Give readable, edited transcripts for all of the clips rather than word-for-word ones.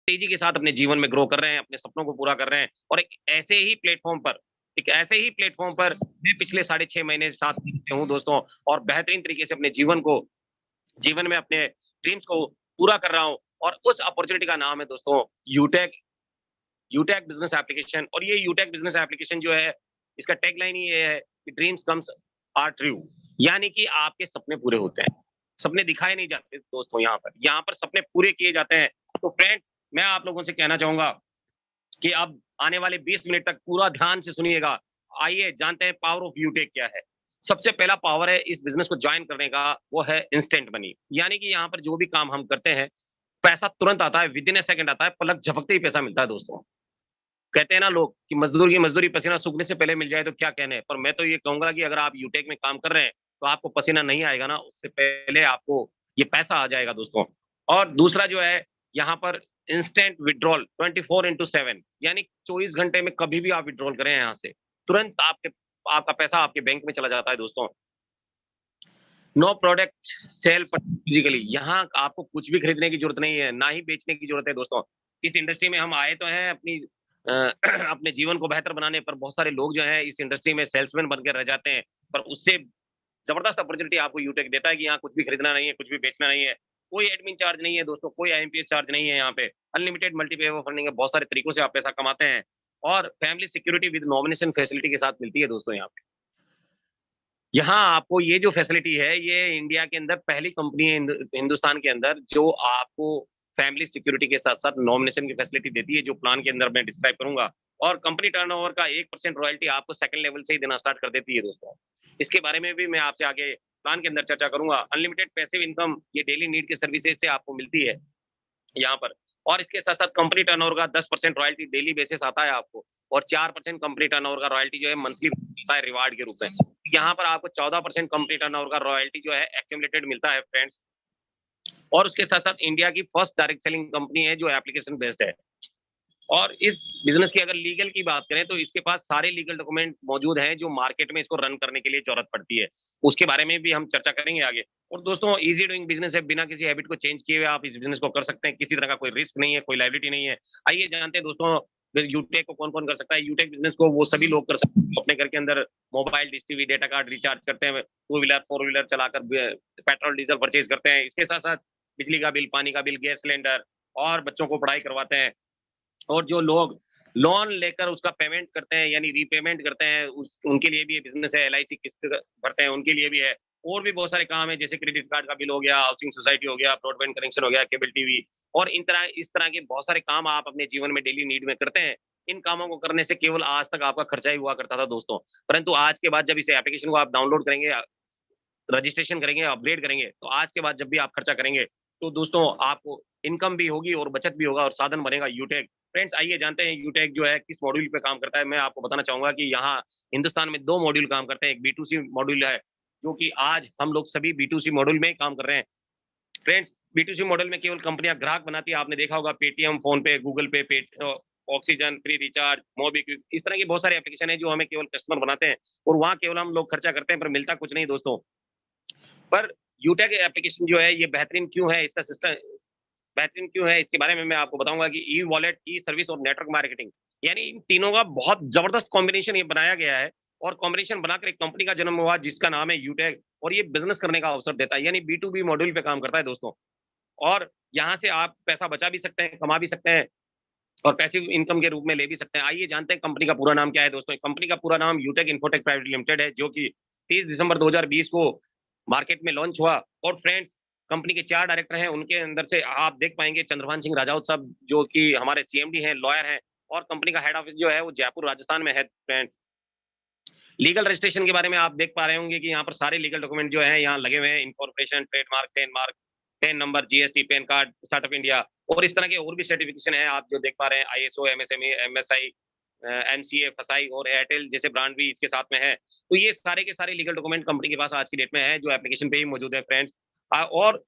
तेजी के साथ अपने जीवन में ग्रो कर रहे हैं, अपने सपनों को पूरा कर रहे हैं और एक ऐसे ही प्लेटफ़ॉर्म पर मैं पिछले साढ़े 6 महीने 7 महीने से हूँ दोस्तों और बेहतरीन तरीके से अपने जीवन में अपने ड्रीम्स को पूरा कर रहा हूँ और उस अपॉर्च्युनिटी का नाम है दोस्तों यूटेक यूटेक बिज़नेस एप्लीकेशन और ये यूटेक बिज़नेस एप्लीकेशन जो है, इसका टैगलाइन ही ये है कि ड्रीम्स कम्स आर ट्रू यानी कि आपके सपने पूरे होते हैं। सपने दिखाए नहीं जाते दोस्तों यहाँ पर सपने पूरे किए जाते हैं। तो फ्रेंड्स, मैं आप लोगों से कहना चाहूँगा कि अब आने वाले 20 मिनट तक पूरा ध्यान से सुनिएगा। आइए जानते हैं पावर ऑफ यूटेक क्या है। सबसे पहला पावर है इस बिज़नेस को जॉइन करने का, वो है इंस्टेंट मनी। यानी कि यहाँ पर जो भी काम हम करते हैं, पैसा तुरंत आता है, विदिन अ सेकंड आता है, पलक झपकते ही पैसा मिलता है दोस्तों। कहते हैं ना लोग कि मज़दूर की मज़दूरी पसीना सूखने से पहले मिल जाए तो क्या कहने, पर मैं तो ये कहूँगा कि अगर आप यूटेक में काम कर रहे हैं, तो आपको पसीना नहीं आएगा ना, उससे पहले आपको ये पैसा आ जाएगा दोस्तों। और दूसरा जो है, यहाँ पर इंस्टेंट विथड्रॉल 24/7 यानी 24 घंटे में कभी भी आप विथड्रॉल करें यहाँ से, तुरंत आपका पैसा आपके बैंक में चला जाता है दोस्तों। नो प्रोडक्ट सेल फिजिकली यहाँ आपको कुछ भी खरीदने की ज़रूरत नहीं है, ना ही बेचने की ज़रूरत है दोस्तों। इस इंडस्ट्री में हम आए तो हैं अ, अपने जीवन को बेहतर बनाने पर बहुत सारे लोग जो हैं इस इंडस्ट्री में सेल्समैन बन के रह जाते हैं, पर उससे ज़बरदस्त अपॉर्च्युनिटी आपको यूटेक देता है कि यहाँ कुछ भी खरीदना नहीं है, कुछ भी बेचना नहीं है। कोई एडमिन चार्ज नहीं है दोस्तों, कोई आईएमपीएस चार्ज नहीं है यहाँ पे। अनलिमिटेड मल्टीपेयर फंडिंग है, बहुत सारे तरीकों से आप पैसा कमाते हैं और family security with nomination facility के साथ मिलती है दोस्तों यहाँ पे। यहाँ आपको ये जो फैसिलिटी है, ये इंडिया के अंदर पहली कंपनी है हिंदुस्तान के अंदर जो आपको फैमिली सिक्योरिटी के साथ-साथ नॉमिनेशन की फैसिलिटी देती है, जो प्लान के अंदर मैं डिस्क्राइब करूँगा। और कंपनी टर्नओवर का 1% रॉयल्टी आपको सेकंड लेवल से ही देना स्टार्ट कर देती है दोस्तों। इसके बारे में भी मैं आपसे आगे प्लान के अंदर चर्चा करूँगा। अनलिमिटेड पैसिव इनकम ये डेली नीड के सर्विसेज़ से आपको मिलती है यहाँ पर। और इसके साथ-साथ कंपनी टर्नओवर का 10% रॉयल्टी डेली बेसिस आता है आपको और 4% कंपनी टर्नओवर का रॉयल्टी जो है मंथली मिलता है रिवार्ड के रूप में। यहाँ पर आपको 14% कंपनी टर्नओवर का रॉयल्टी जो है एक्युमुलेटेड मिलता है फ्रेंड्स। और उसके साथ-साथ इंडिया की फर्स्ट डायरेक्ट सेलिंग कंपनी है जो एप्लीकेशन बेस्ड है। और इस बिज़नेस की अगर लीगल की बात करें तो इसके पास सारे लीगल डॉक्यूमेंट मौजूद हैं जो मार्केट में इसको रन करने के लिए ज़रूरत पड़ती है। उसके बारे में भी हम चर्चा करेंगे आगे। और दोस्तों ईज़ी डूइंग बिज़नेस है, बिना किसी हैबिट को चेंज किए हुए आप इस बिज़नेस को कर सकते हैं, किसी तरह का कोई रिस्क नहीं है, कोई लायबिलिटी नहीं है। आइए जानते हैं दोस्तों फिर यूटेक को कौन-कौन कर सकता है? यूटेक बिज़नेस को वो सभी लोग कर सकते हैं जो अपने घर के अंदर mobile, dish TV, data card recharge करते हैं, टू व्हीलर, फोर व्हीलर चलाकर पेट्रोल, डीज़ल परचेज़ करते हैं। इसके साथ-साथ बिजली का बिल, पानी का बिल, गैस सिलेंडर और बच्चों को पढ़ाई करवाते हैं। और जो लोग लोन लेकर उसका पेमेंट करते हैं यानी रीपेमेंट करते हैं उनके लिए भी ये बिज़नेस है, एलआईसी किस्त भरते हैं उनके लिए भी है। और भी बहुत सारे काम हैं जैसे क्रेडिट कार्ड का बिल हो गया, हाउसिंग सोसाइटी हो गया, ब्रॉडबैंड कनेक्शन हो गया, केबल टीवी और इस तरह के बहुत सारे काम आप अपने जीवन में डेली नीड में करते हैं। इन कामों को करने से केवल आज तक आपका खर्चा ही हुआ करता था दोस्तों। परंतु आज के बाद जब इस एप्लीकेशन को आप डाउनलोड करेंगे रजिस्ट्रेशन करेंगे, अपग्रेड करेंगे, तो आज के बाद जब भी आप खर्चा करेंगे, तो दोस्तों आपको इनकम भी होगी और बचत भी होगा और साधन बनेगा यूटेक। फ्रेंड्स आइए जानते हैं यूटेक जो है किस मॉड्यूल पे काम करता है। मैं आपको बताना चाहूँगा कि यहाँ हिंदुस्तान में 2 मॉड्यूल काम करते हैं। एक बी2सी मॉड्यूल है, जो कि आज हम लोग सभी बी2सी मॉड्यूल में ही काम कर रहे हैं। फ्रेंड्स बी2सी मॉडल में केवल कंपनियाँ ग्राहक बनाती है। आपने देखा होगा पेटीएम, फ़ोनपे, गूगल पे, ऑक्सीजन, फ्री रिचार्ज, मोबीक्विक इस तरह की बहुत सारी एप्लीकेशन है जो हमें केवल कस्टमर बनाते हैं और वहाँ केवल हम लोग खर्चा करते हैं पर मिलता कुछ नहीं दोस्तों। पर यूटेक एप्लीकेशन जो है ये बेहतरीन क्यों है? इसका सिस्टम बेहतरीन क्यों है? इसके बारे में मैं आपको बताऊँगा कि ई-वॉलेट, ई-सर्विस और नेटवर्क मार्केटिंग यानी इन तीनों का बहुत ज़बरदस्त कॉम्बिनेशन ये बनाया गया है और कॉम्बिनेशन बनाकर एक कंपनी का जन्म हुआ जिसका नाम है यूटेक और ये बिज़नेस करने का अवसर देता है यानी बी टू बी मॉड्यूल पे काम करता है दोस्तों। और यहाँ से आप पैसा बचा भी सकते हैं, कमा भी सकते हैं और पैसिव इनकम के रूप में ले भी सकते हैं। आइए जानते हैं कंपनी का पूरा नाम क्या है दोस्तों? कंपनी का पूरा नाम यूटेक इन्फोटेक प्राइवेट लिमिटेड है जो कि 30 दिसंबर 2020 को मार्केट में लॉन्च हुआ और फ्रेंड्स कंपनी के 4 डायरेक्टर हैं, उनके अंदर से आप देख पाएँगे चंद्रभान सिंह राजौत साहब जो कि हमारे सीएमडी हैं, लॉयर हैं और कंपनी का हेड ऑफिस जो है वो जयपुर राजस्थान में है फ्रेंड्स। लीगल रजिस्ट्रेशन के बारे में आप देख पा रहे होंगे कि यहाँ पर सारे लीगल डॉक्यूमेंट जो हैं यहाँ लगे हुए हैं, incorporation, trademark, ten number, GST, pan card, startup India और इस तरह के और भी सर्टिफिकेशन हैं आप जो देख पा रहे हैं आईएसओ, एमएसएमई, एमएसआई, एमसीए, फसाई और एयरटेल जैसे ब्रांड भी इसके साथ में है। तो ये सारे के सारे लीगल डॉक्यूमेंट कंपनी के पास आज की डेट में है जो एप्लीकेशन पे ही मौजूद है फ्रेंड्स। और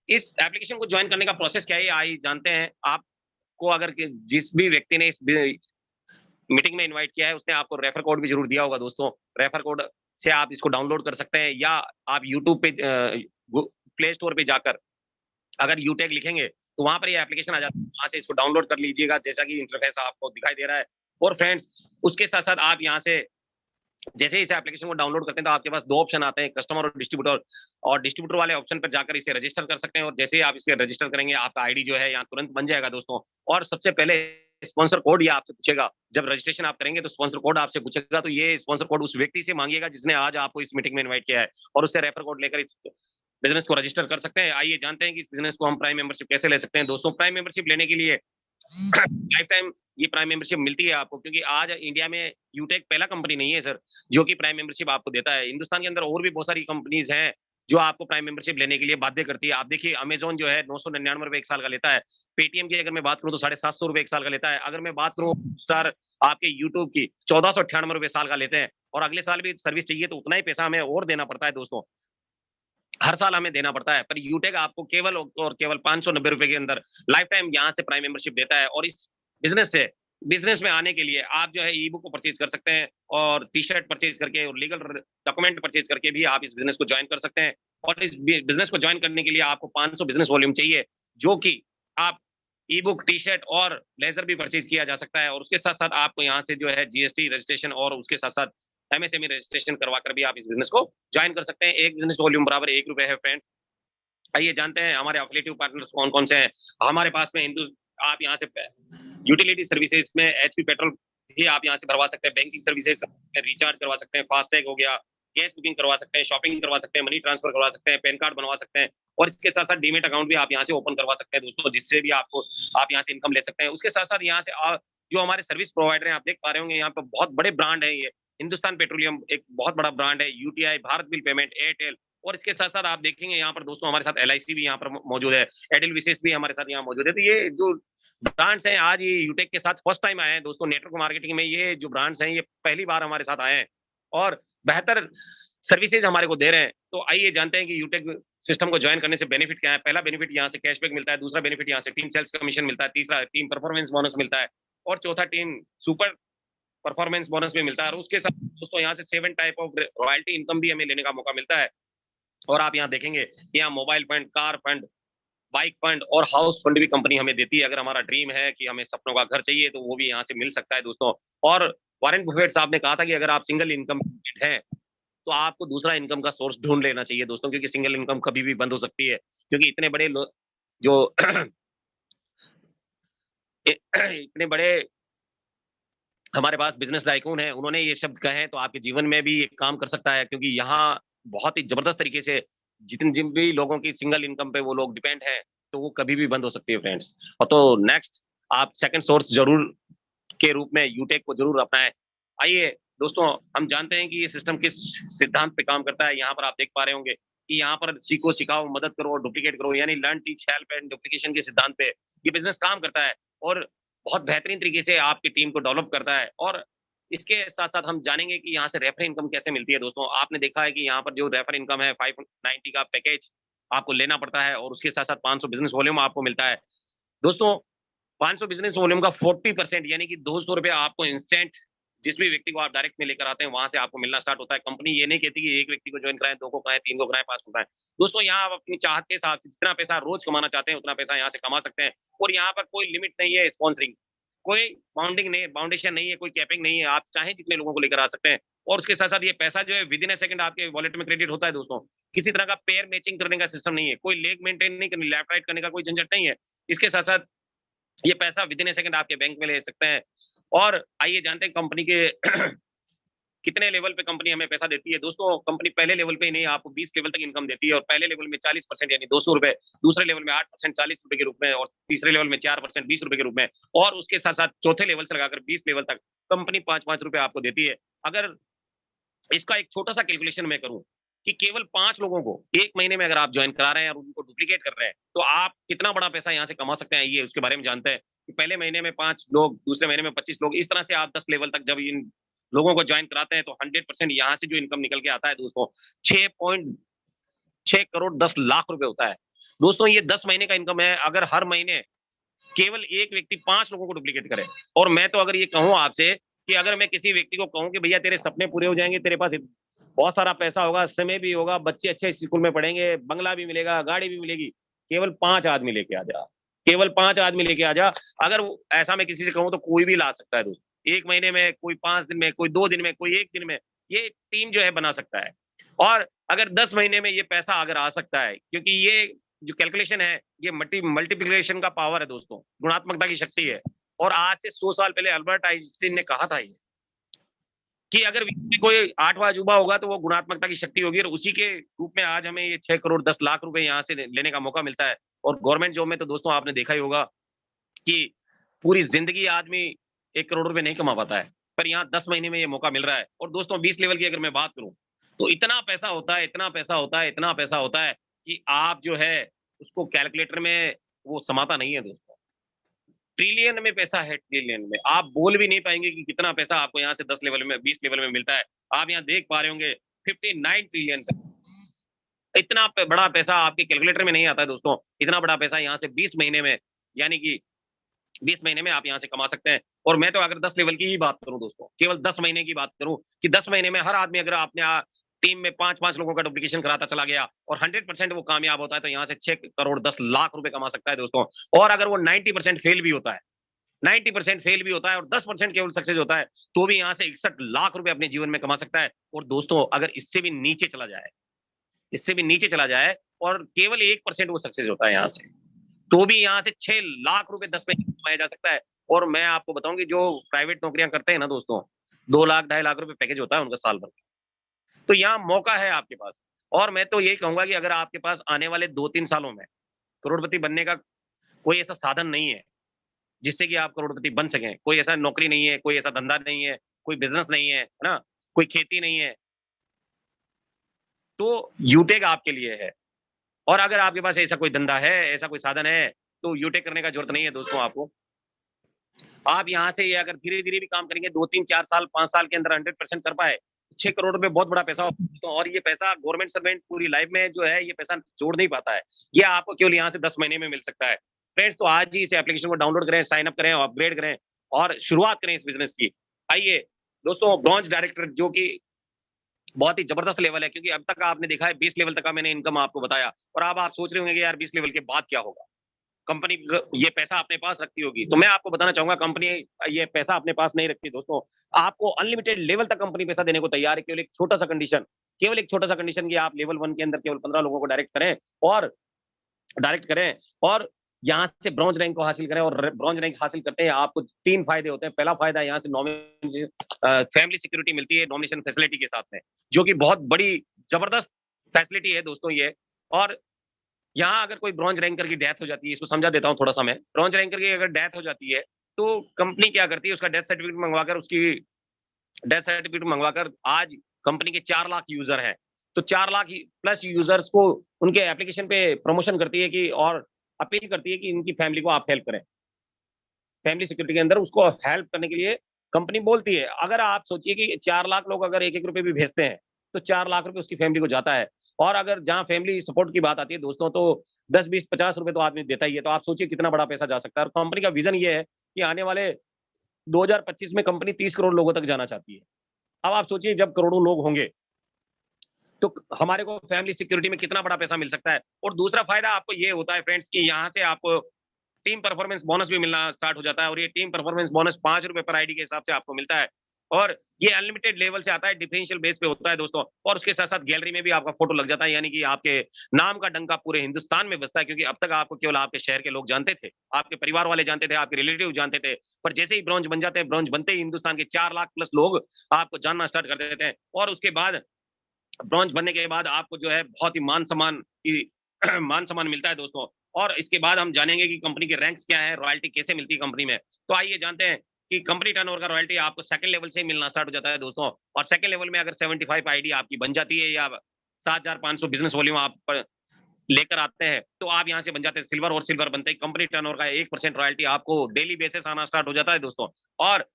इस एप्लीकेशन को जॉइन करने का प्रोसेस क्या है आइए जानते हैं। आपको अगर जिस भी व्यक्ति ने इस मीटिंग में इनवाइट किया है उसने आपको रेफर कोड भी ज़रूर दिया होगा दोस्तों। रेफर कोड से आप इसको डाउनलोड कर सकते हैं या आप यूट्यूब पे प्ले स्टोर पे जाकर अगर यूटेक लिखेंगे तो वहां पर ये एप्लीकेशन आ जाता है, वहां से इसको डाउनलोड कर लीजिएगा, जैसा कि इंटरफेस आपको दिखाई दे रहा है। और फ्रेंड्स, उसके साथ साथ आप यहाँ से जैसे ही इस एप्लीकेशन को डाउनलोड करते हैं तो आपके पास दो ऑप्शन आते हैं, कस्टमर और डिस्ट्रीब्यूटर। और डिस्ट्रीब्यूटर वाले ऑप्शन पर जाकर इसे रजिस्टर कर सकते हैं, और जैसे ही आप इसे रजिस्टर करेंगे आपका आईडी जो है यहाँ तुरंत बन जाएगा दोस्तों। और सबसे पहले स्पॉन्सर कोड ये आपसे पूछेगा, जब रजिस्ट्रेशन आप करेंगे तो स्पॉन्सर कोड आपसे पूछेगा, तो ये स्पॉन्सर कोड उस व्यक्ति से मांगिएगा जिसने आज आपको इस मीटिंग में इन्वाइट किया है, और उससे रेफर कोड लेकर इस बिजनेस को रजिस्टर कर सकते हैं। आइए जानते हैं कि इस बिजनेस को हम प्राइम मेंबरशिप कैसे ले सकते हैं। दोस्तों, प्राइम मेंबरशिप लेने के लिए लाइफ टाइम ये प्राइम मेंबरशिप मिलती है आपको, क्योंकि आज इंडिया में यूटेक पहला कंपनी नहीं है सर जो कि प्राइम मेंबरशिप आपको देता है। हिंदुस्तान के अंदर और भी बहुत सारी कंपनीज हैं जो आपको प्राइम मेंबरशिप लेने के लिए बाध्य करती है। आप देखिए, अमेजोन जो है 999 रुपए 1 साल का लेता है। पेटीएम की अगर मैं बात करूं तो 750 रुपए 1 साल का लेता है। अगर मैं बात करूं सर आपके यूट्यूब की, 1498 रुपए साल का लेते हैं, और अगले साल भी सर्विस चाहिए तो उतना ही पैसा हमें और देना पड़ता है दोस्तों, हर साल हमें देना पड़ता है। पर यूटेक आपको केवल और केवल 590 रुपए के अंदर लाइफ टाइम यहाँ से प्राइम मेंबरशिप देता है। और इस बिजनेस में आने के लिए आप जो है ई बुक को परचेज कर सकते हैं, और टी शर्ट परचेज करके और लीगल डॉक्यूमेंट परचेज करके भी आप इस बिजनेस को ज्वाइन कर सकते हैं। और इस बिजनेस को ज्वाइन करने के लिए आपको 500 बिजनेस वॉल्यूम चाहिए, जो कि आप ई बुक, टी शर्ट और लेजर भी परचेज किया जा सकता है। और उसके साथ साथ आपको यहाँ से जो है जीएसटी रजिस्ट्रेशन और उसके साथ साथ एमएसएमई रजिस्ट्रेशन करवाकर भी आप इस बिजनेस को ज्वाइन कर सकते हैं। एक बिजनेस वॉल्यूम बराबर 1 रुपए है फ्रेंड्स। आइए जानते हैं हमारे एफिलिएटिव पार्टनर्स कौन कौन से हैं। हमारे पास में हिंदू, आप यहाँ से यूटिलिटी सर्विसेज में एचपी पेट्रोल भी आप यहाँ से भरवा सकते हैं, बैंकिंग सर्विसेज रिचार्ज करवा सकते हैं, फास्टैग हो गया, गैस बुकिंग करवा सकते हैं, शॉपिंग करवा सकते हैं, मनी ट्रांसफर करवा सकते हैं, पैन कार्ड बनवा सकते हैं, और इसके साथ साथ डीमेट अकाउंट भी आप यहाँ से ओपन करवा सकते हैं दोस्तों, जिससे भी आप यहाँ से इनकम ले सकते हैं। उसके साथ साथ यहाँ से जो हमारे सर्विस प्रोवाइडर हैं, आप देख पा रहे होंगे यहाँ पर बहुत बड़े ब्रांड है। ये हिंदुस्तान पेट्रोलियम एक बहुत बड़ा ब्रांड है, UTI, Bharat bill payment, Airtel, और इसके साथ साथ आप देखेंगे यहाँ पर दोस्तों हमारे साथ एलआईसी भी यहाँ पर मौजूद है, एयरटेल विशेष भी हमारे साथ यहाँ मौजूद है। तो ये जो ब्रांड्स हैं आज ये यूटेक के साथ फर्स्ट टाइम आए हैं दोस्तों, नेटवर्क मार्केटिंग में ये जो ब्रांड्स हैं ये पहली बार हमारे साथ आए हैं और बेहतर सर्विसेज हमारे को दे रहे हैं। तो आइए जानते हैं कि यूटेक सिस्टम को ज्वाइन करने से बेनिफिट क्या है। पहला बेनिफिट यहाँ से कैशबैक मिलता है, दूसरा बेनिफिट यहाँ से टीम सेल्स कमीशन मिलता है, तीसरा टीम परफॉर्मेंस बोनस मिलता है, और चौथा टीम सुपर परफॉर्मेंस बोनस भी मिलता है। और उसके साथ दोस्तों यहाँ से 7 टाइप ऑफ रॉयल्टी इनकम भी हमें लेने का मौका मिलता है। और आप यहाँ देखेंगे कि यहाँ mobile fund, car fund, bike fund और हाउस फंड भी कंपनी हमें देती है। अगर हमारा ड्रीम है कि हमें सपनों का घर चाहिए तो वो भी यहाँ से मिल सकता है दोस्तों। और वॉरेन बफेट साहब ने कहा था कि अगर आप सिंगल इनकम है तो आपको दूसरा इनकम का सोर्स ढूंढ लेना चाहिए दोस्तों, क्योंकि सिंगल इनकम कभी भी बंद हो सकती है। क्योंकि इतने बड़े जो इतने बड़े हमारे पास बिजनेस टाइकून है, उन्होंने ये शब्द कहे हैं, तो आपके जीवन में भी एक काम कर सकता है, क्योंकि यहाँ बहुत ही जबरदस्त तरीके से जिन भी लोगों की सिंगल इनकम पे वो लोग डिपेंड हैं, तो वो कभी भी बंद हो सकती है फ्रेंड्स। और तो नेक्स्ट आप सेकंड सोर्स जरूर के रूप में यूटेक को जरूर अपनाएं। आइए दोस्तों, हम जानते हैं कि ये सिस्टम किस सिद्धांत पे काम करता है। यहाँ पर आप देख पा रहे होंगे कि यहाँ पर सीखो, सिखाओ, मदद करो और डुप्लीकेट करो, यानी learn, teach, help and duplication के सिद्धांत पे ये बिजनेस काम करता है, और बहुत बेहतरीन तरीके से आपकी टीम को डेवलप करता है। और इसके साथ साथ हम जानेंगे कि यहाँ से रेफर इनकम कैसे मिलती है दोस्तों। आपने देखा है कि यहाँ पर जो रेफर इनकम है 590 का पैकेज आपको लेना पड़ता है, और उसके साथ साथ 500 बिजनेस वॉल्यूम आपको मिलता है दोस्तों। 500 बिजनेस वॉल्यूम का 40% यानी कि 200 रुपए आपको इंस्टेंट, जिस भी व्यक्ति को आप डायरेक्ट में लेकर आते हैं वहां से आपको मिलना स्टार्ट होता है। कंपनी ये नहीं कहती कि एक व्यक्ति को ज्वाइन कराएं, 2 को कराएं, 3 को कराएं, 5 को कराएं दोस्तों। यहाँ आप अपनी चाहत के हिसाब से जितना पैसा रोज कमाना चाहते हैं उतना पैसा यहाँ से कमा सकते हैं। और यहाँ पर कोई लिमिट नहीं है स्पॉन्सरिंग, कोई बाउंडिंग नहीं, बाउंडेशन नहीं है, कोई कैपिंग नहीं है, आप चाहे जितने लोगों को लेकर आ सकते हैं। और उसके साथ साथ ये पैसा जो है विद इन ए सेकंड आपके वॉलेट में क्रेडिट होता है दोस्तों। किसी तरह का पेयर मैचिंग करने का सिस्टम नहीं है, कोई लेग मेंटेन नहीं करनी, लेफ्ट राइट करने का कोई झंझट नहीं है। इसके साथ साथ ये पैसा विद इन ए सेकंड आपके बैंक में ले सकते हैं। और आइए जानते हैं कंपनी के कितने लेवल पे कंपनी हमें पैसा देती है दोस्तों। कंपनी पहले लेवल पे ही नहीं, आपको 20 लेवल तक इनकम देती है, और पहले लेवल में 40% यानी 200 रुपए, दूसरे लेवल में 8% 40 रुपए के रूप में, और तीसरे लेवल में 4% 20 रुपए के रूप में, और उसके साथ साथ चौथे लेवल से लगाकर 20 लेवल तक कंपनी 5-5 रुपए आपको देती है। अगर इसका एक छोटा सा कैलकुलेशन मैं करूं कि केवल 5 लोगों को 1 महीने में अगर आप ज्वाइन करा रहे हैं और उनको डुप्लीकेट कर रहे हैं, तो आप कितना बड़ा पैसा यहाँ से कमा सकते हैं, ये उसके बारे में जानते हैं। कि पहले महीने में 5 लोग, दूसरे महीने में 25 लोग, इस तरह से आप 10 लेवल तक जब इन लोगों को ज्वाइन कराते हैं तो 100% यहाँ से जो इनकम निकल के आता है दोस्तों 6.6 करोड़ 10 लाख रुपए होता है दोस्तों। ये 10 महीने का इनकम है। अगर हर महीने केवल एक व्यक्ति 5 लोगों को डुप्लीकेट करे, और मैं तो अगर ये कहूं आपसे कि अगर मैं किसी व्यक्ति को कहूं कि भैया तेरे सपने पूरे हो जाएंगे, तेरे पास बहुत सारा पैसा होगा, समय भी होगा, बच्चे अच्छे स्कूल में पढ़ेंगे, बंगला भी मिलेगा, गाड़ी भी मिलेगी, केवल 5 आदमी लेके आ जा, केवल 5 आदमी लेके आ जा। अगर ऐसा मैं किसी से कहूँ तो कोई भी ला सकता है दोस्त, 1 महीने में, कोई 5 दिन में, कोई 2 दिन में, कोई 1 दिन में, ये टीम जो है बना सकता है। और अगर 10 महीने में ये पैसा अगर आ सकता है, क्योंकि ये जो कैलकुलेशन है, ये मल्टीप्लिकेशन का पावर है दोस्तों, गुणात्मकता की शक्ति है। और आज से 100 साल पहले अल्बर्ट आइंस्टीन ने कहा था ये, कि अगर विश्व में कोई 8वां अजूबा होगा तो वो गुणात्मकता की शक्ति होगी, और उसी के रूप में आज हमें ये 6 करोड़ 10 लाख रुपए यहाँ से लेने का मौका मिलता है। और गवर्नमेंट जॉब में तो दोस्तों आपने देखा ही होगा कि पूरी जिंदगी आदमी 1 करोड़ रुपए नहीं कमा पाता है, पर यहाँ 10 महीने में ये मौका मिल रहा है। और दोस्तों 20 लेवल की अगर मैं बात करूँ, तो इतना पैसा होता है, इतना पैसा होता है, इतना पैसा होता है कि आप जो है उसको कैलकुलेटर में वो समाता नहीं है दोस्तों। ट्रिलियन में पैसा है, ट्रिलियन में। आप बोल भी नहीं पाएँगे कि कितना पैसा आपको यहाँ से 10 लेवल में, 20 लेवल में मिलता है। आप यहाँ देख पा रहे होंगे 59 ट्रिलियन का। इतना बड़ा पैसा आपके कैलकुलेटर में नहीं आता है दोस्तों। इतना बड़ा पैसा यहाँ से 20 महीने में, यानी कि 20 महीने में आप यहाँ से कमा सकते हैं। और मैं तो अगर 10 लेवल की ही बात करूँ दोस्तों, केवल 10 महीने की बात करूँ, कि 10 महीने में हर आदमी अगर अपने टीम में 5-5 लोगों का डुप्लीकेशन कराता चला गया और 100% वो कामयाब होता है, तो यहाँ से 6 करोड़ 10 लाख रुपए कमा सकता है दोस्तों। और अगर वो 90% फेल भी होता है, 90% फेल भी होता है और 10% केवल सक्सेस होता है, तो भी यहाँ से 61 लाख रुपए अपने जीवन में कमा सकता है। और दोस्तों अगर इससे भी नीचे चला जाए, इससे भी नीचे चला जाए और केवल 1% वो सक्सेस होता है यहाँ से, तो भी यहाँ से 6 लाख रुपए 10 महीने में कमाया जा सकता है। और मैं आपको बताऊँ कि जो प्राइवेट नौकरियाँ करते हैं ना दोस्तों, 2 लाख, ढाई लाख रुपए पैकेज होता है उनका साल भर का। तो यहाँ मौका है आपके पास। और मैं तो यही कहूँगा कि अगर आपके पास आने वाले 2-3 सालों में करोड़पति बनने का कोई ऐसा साधन नहीं है, जिससे कि आप करोड़पति बन सकें, कोई ऐसा नौकरी नहीं है, कोई ऐसा धंधा नहीं है, कोई बिज़नेस नहीं है ना? कोई खेती नहीं है, तो यूटेक आपके लिए है। और अगर आपके पास ऐसा कोई धंधा है, ऐसा कोई साधन है, तो यूटेक करने का ज़रूरत नहीं है दोस्तों आपको। आप यहाँ से ये अगर धीरे-धीरे भी काम करेंगे 2-3, 4 साल, 5 साल के अंदर 100% कर पाए, 6 करोड़ रुपए बहुत बड़ा पैसा होता है। तो और ये पैसा गवर्नमेंट सर्वेंट पूरी लाइफ में जो है, ये पैसा जोड़ नहीं पाता है। ये आपको केवल यहाँ से 10 महीने में मिल सकता है। फ्रेंड्स, तो आज ही इस एप्लीकेशन को डाउनलोड करें, साइन अप करें, अपग्रेड करें और शुरुआत करें इस बिज़नेस की। आइए दोस्तों, ब्रॉन्ज डायरेक्टर जो कि बहुत ही ज़बरदस्त लेवल है, क्योंकि अब तक आपने देखा है 20 लेवल तक का मैंने इनकम आपको बताया, और अब आप सोच रहे होंगे कि यार 20 लेवल के बाद क्या होगा? कंपनी ये पैसा अपने पास रखती होगी। तो मैं आपको बताना चाहूँगा, कंपनी ये पैसा अपने पास नहीं रखती दोस्तों। आपको अनलिमिटेड लेवल तक कंपनी पैसा देने को तैयार है, केवल एक छोटा-सा कंडीशन, केवल एक छोटा-सा कंडीशन, कि आप लेवल 1 के अंदर केवल 15 लोगों को और डायरेक्ट करें और यहाँ से ब्रॉन्ज रैंक को हासिल करें। और ब्रॉन्ज रैंक हासिल करते हैं आपको 3 फ़ायदे होते हैं। पहला फ़ायदा, यहाँ से फैमिली सिक्योरिटी मिलती है नॉमिनेशन फैसिलिटी के साथ में, जो कि बहुत बड़ी ज़बरदस्त फैसिलिटी है दोस्तों ये। और यहाँ अगर कोई ब्रॉन्ज रैंकर की डेथ हो जाती है, इसको समझा देता हूँ थोड़ा-सा मैं। ब्रॉन्ज रैंकर की अगर डेथ हो जाती है, तो कंपनी क्या करती है, उसका डेथ सर्टिफिकेट मंगवाकर, उसकी डेथ सर्टिफिकेट मंगवाकर, आज कंपनी के 4 लाख यूज़र हैं, तो 4 लाख प्लस यूज़र्स को उनके एप्लीकेशन पे प्रमोशन करती है, कि और अपील करती है कि इनकी फैमिली को आप हेल्प करें। फैमिली सिक्योरिटी के अंदर उसको हेल्प करने के लिए कंपनी बोलती है। अगर आप सोचिए कि 4 लाख लोग अगर 1-1 रुपए भी भेजते हैं, तो 4 लाख रुपए उसकी फैमिली को जाता है। और अगर जहाँ फैमिली सपोर्ट की बात आती है दोस्तों, तो 10, 20, 50 रुपए तो आदमी देता ही है। तो आप सोचिए कितना बड़ा पैसा जा सकता है। और कंपनी का विज़न ये है कि आने वाले 2025 में कंपनी 30 करोड़ लोगों तक जाना चाहती है। अब आप सोचिए जब करोड़ों लोग होंगे, तो हमारे को फैमिली सिक्योरिटी में कितना बड़ा पैसा मिल सकता है। और दूसरा फ़ायदा आपको ये होता है फ्रेंड्स, कि यहाँ से आपको टीम परफॉर्मेंस बोनस भी मिलना स्टार्ट हो जाता है। और ये टीम परफॉर्मेंस बोनस ₹5 पर आईडी के हिसाब से आपको मिलता है। और ये अनलिमिटेड लेवल से आता है, डिफरेंशियल बेस पे होता है दोस्तों। और उसके साथ-साथ गैलरी में भी आपका फ़ोटो लग जाता है, यानी कि आपके नाम का डंका पूरे हिंदुस्तान में बजता है, क्योंकि अब तक आपको केवल आपके शहर के लोग जानते थे, आपके परिवार वाले जानते थे, आपके रिलेटिव जानते थे। पर जैसे ही ब्रॉन्ज बन जाते हैं, ब्रॉन्ज बनते ही हिंदुस्तान के 4 लाख प्लस लोग आपको जानना स्टार्ट कर देते हैं। और उसके बाद ब्रॉन्ज बनने के बाद आपको जो है बहुत ही मान-सम्मान की मान-सम्मान मिलता है दोस्तों। और इसके बाद हम जानेंगे कि कंपनी के रैंक्स क्या है, रॉयल्टी कैसे मिलती है कंपनी में। तो आइए जानते हैं कि कंपनी टर्नओवर का रॉयल्टी आपको सेकंड लेवल से ही मिलना स्टार्ट हो जाता है दोस्तों। और सेकंड लेवल में अगर 75 आईडी आपकी बन जाती है, या 7,500 बिज़नेस वॉल्यूम आप लेकर आते हैं, तो आप यहाँ से बन जाते हैं सिल्वर। और सिल्वर बनते ही कंपनी टर्नओवर का 1% रॉयल्टी आपको डेली बेसिस आना स्टार्ट हो जाता है दोस्तों। और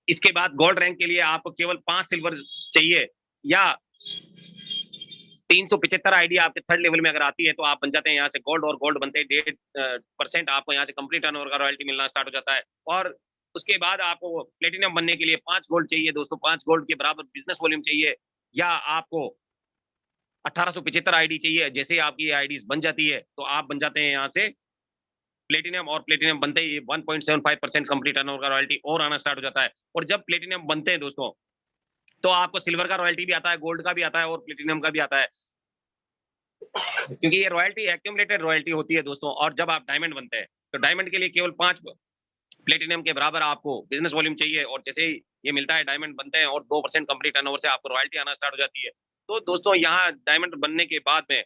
इसके बाद गोल्ड रैंक के लिए आपको केवल 5 सिल्वर चाहिए, या 375 आईडी आपके थर्ड लेवल में अगर आती है, तो आप बन जाते हैं यहाँ से गोल्ड। और गोल्ड बनते ही 1.5% आपको यहाँ से कंपनी टर्नओवर का रॉयल्टी मिलना स्टार्ट हो जाता है। और उसके बाद आपको प्लेटिनम बनने के लिए 5 गोल्ड चाहिए दोस्तों, 5 गोल्ड के बराबर बिज़नेस वॉल्यूम चाहिए, या आपको 1875 आईडी चाहिए। जैसे ही आपकी आईडीज बन जाती है तो आप बन जाते हैं यहाँ से प्लेटिनम, और प्लेटिनम बनते ही 1.75% कंपनी टर्नओवर का रॉयल्टी और आना स्टार्ट हो जाता है। और जब प्लेटिनम बनते हैं दोस्तों, तो आपको सिल्वर का रॉयल्टी भी आता है, गोल्ड का भी आता है और प्लेटिनम का भी आता है। क्योंकि ये रॉयल्टी एक्यूमुलेटेड रॉयल्टी होती है दोस्तों। और जब आप डायमंड बनते हैं, तो डायमंड के लिए केवल 5 प्लेटिनम के बराबर आपको बिज़नेस वॉल्यूम चाहिए, और जैसे ही ये मिलता है, डायमंड बनते हैं और 2% कंपनी टर्नओवर से आपको रॉयल्टी आना स्टार्ट हो जाती है। तो दोस्तों यहाँ डायमंड बनने के बाद में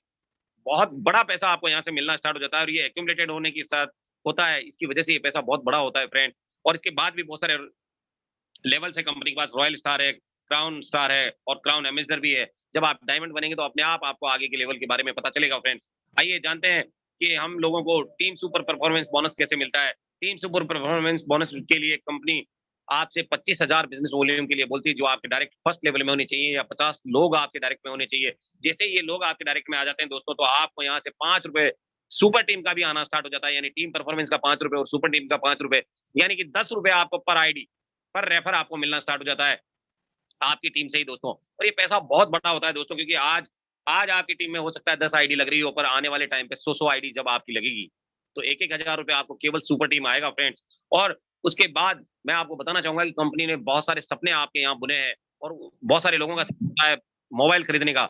बहुत बड़ा पैसा आपको यहाँ से मिलना स्टार्ट हो जाता है, और ये एक्यूमुलेटेड होने के साथ होता है, इसकी वजह से ये पैसा बहुत बड़ा होता है फ्रेंड। और इसके बाद भी बहुत सारे लेवल्स है कंपनी के पास, रॉयल स्टार है, क्राउन स्टार है और क्राउन एम्बेसडर भी है। जब आप डायमंड बनेंगे तो अपने आप आपको आगे के लेवल के बारे में पता चलेगा फ्रेंड्स। आइए जानते हैं कि हम लोगों को टीम सुपर परफॉर्मेंस बोनस कैसे मिलता है। टीम सुपर परफॉर्मेंस बोनस के लिए कंपनी आपसे 25,000 बिज़नेस वॉल्यूम के लिए बोलती है, जो आपके डायरेक्ट फर्स्ट लेवल में होने चाहिए, या 50 लोग आपके डायरेक्ट में होने चाहिए। जैसे ही ये लोग आपके डायरेक्ट में आ जाते हैं दोस्तों, तो आपको यहाँ से ₹5 सुपर टीम का भी आना स्टार्ट हो जाता है, यानी टीम परफॉर्मेंस का ₹5 और सुपर टीम का ₹5, यानी कि ₹10 आपको पर आईडी, पर रेफर आपको मिलना स्टार्ट हो जाता है आपकी टीम से ही दोस्तों। और ये पैसा बहुत बड़ा होता है दोस्तों, क्योंकि आज आज आपकी टीम में हो सकता है 10 आईडी लग रही हो, पर आने वाले टाइम पे 100-100 आईडी जब आपकी लगेगी, तो एक-एक ₹1000 आपको केवल सुपर टीम आएगा फ्रेंड्स। और उसके बाद मैं आपको बताना चाहूँगा कि कंपनी ने बहुत सारे सपने आपके यहाँ बुने हैं, और बहुत सारे लोगों का सपना है मोबाइल खरीदने का,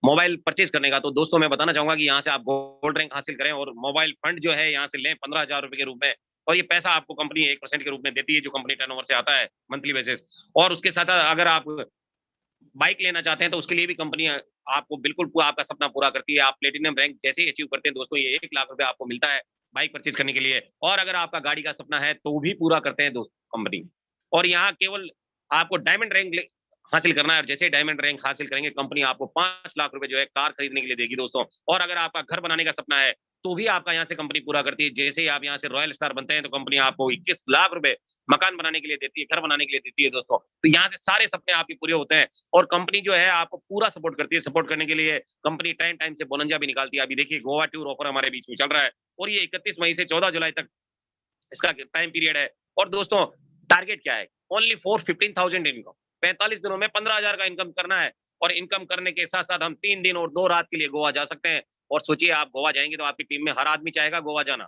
मोबाइल परचेज़ करने का। तो दोस्तों मैं बताना चाहूँगा कि यहाँ से आप गोल्ड रैंक हासिल करें और मोबाइल फंड जो है यहाँ से लें ₹15,000 के रूप में, और ये पैसा आपको कंपनी 1% के रूप में देती है, जो कंपनी टर्नओवर से आता है मंथली बेसिस। और उसके साथ अगर आप बाइक लेना चाहते हैं, तो उसके लिए भी कंपनी आपको बिल्कुल आपका सपना पूरा करती है। आप प्लेटिनम रैंक जैसे ही अचीव करते हैं दोस्तों, ये ₹1,00,000 आपको मिलता है बाइक परचेज़ करने के लिए। और अगर आपका गाड़ी का सपना है, तो भी पूरा करते हैं दोस्त कंपनी। और यहाँ केवल आपको डायमंड रैंक हासिल करना है, और जैसे ही डायमंड रैंक हासिल करेंगे, कंपनी आपको ₹5,00,000 जो है कार खरीदने के लिए देगी दोस्तों। और अगर आपका घर बनाने का सपना है, तो भी आपका यहाँ से कंपनी पूरा करती है। जैसे ही आप यहाँ से रॉयल स्टार बनते हैं, तो कंपनी आपको ₹21,00,000 मकान बनाने के लिए देती है, घर बनाने के लिए देती है दोस्तों। तो यहाँ से सारे सपने आपके पूरे होते हैं, और कंपनी जो है आपको पूरा सपोर्ट करती है। सपोर्ट करने के लिए कंपनी टाइम टाइम से बोनंजा भी निकालती है। अभी देखिए गोवा टूर ऑफर हमारे बीच में चल रहा है, और ये 31 मई से 14 जुलाई तक इसका टाइम पीरियड है। और दोस्तों टारगेट क्या है? Only for 15,000 income. 45 दिनों में 15,000 का इनकम करना है, और इनकम करने के साथ-साथ हम 3 दिन और 2 रात के लिए गोवा जा सकते हैं। और सोचिए आप गोवा जाएँगे, तो आपकी टीम में हर आदमी चाहेगा गोवा जाना।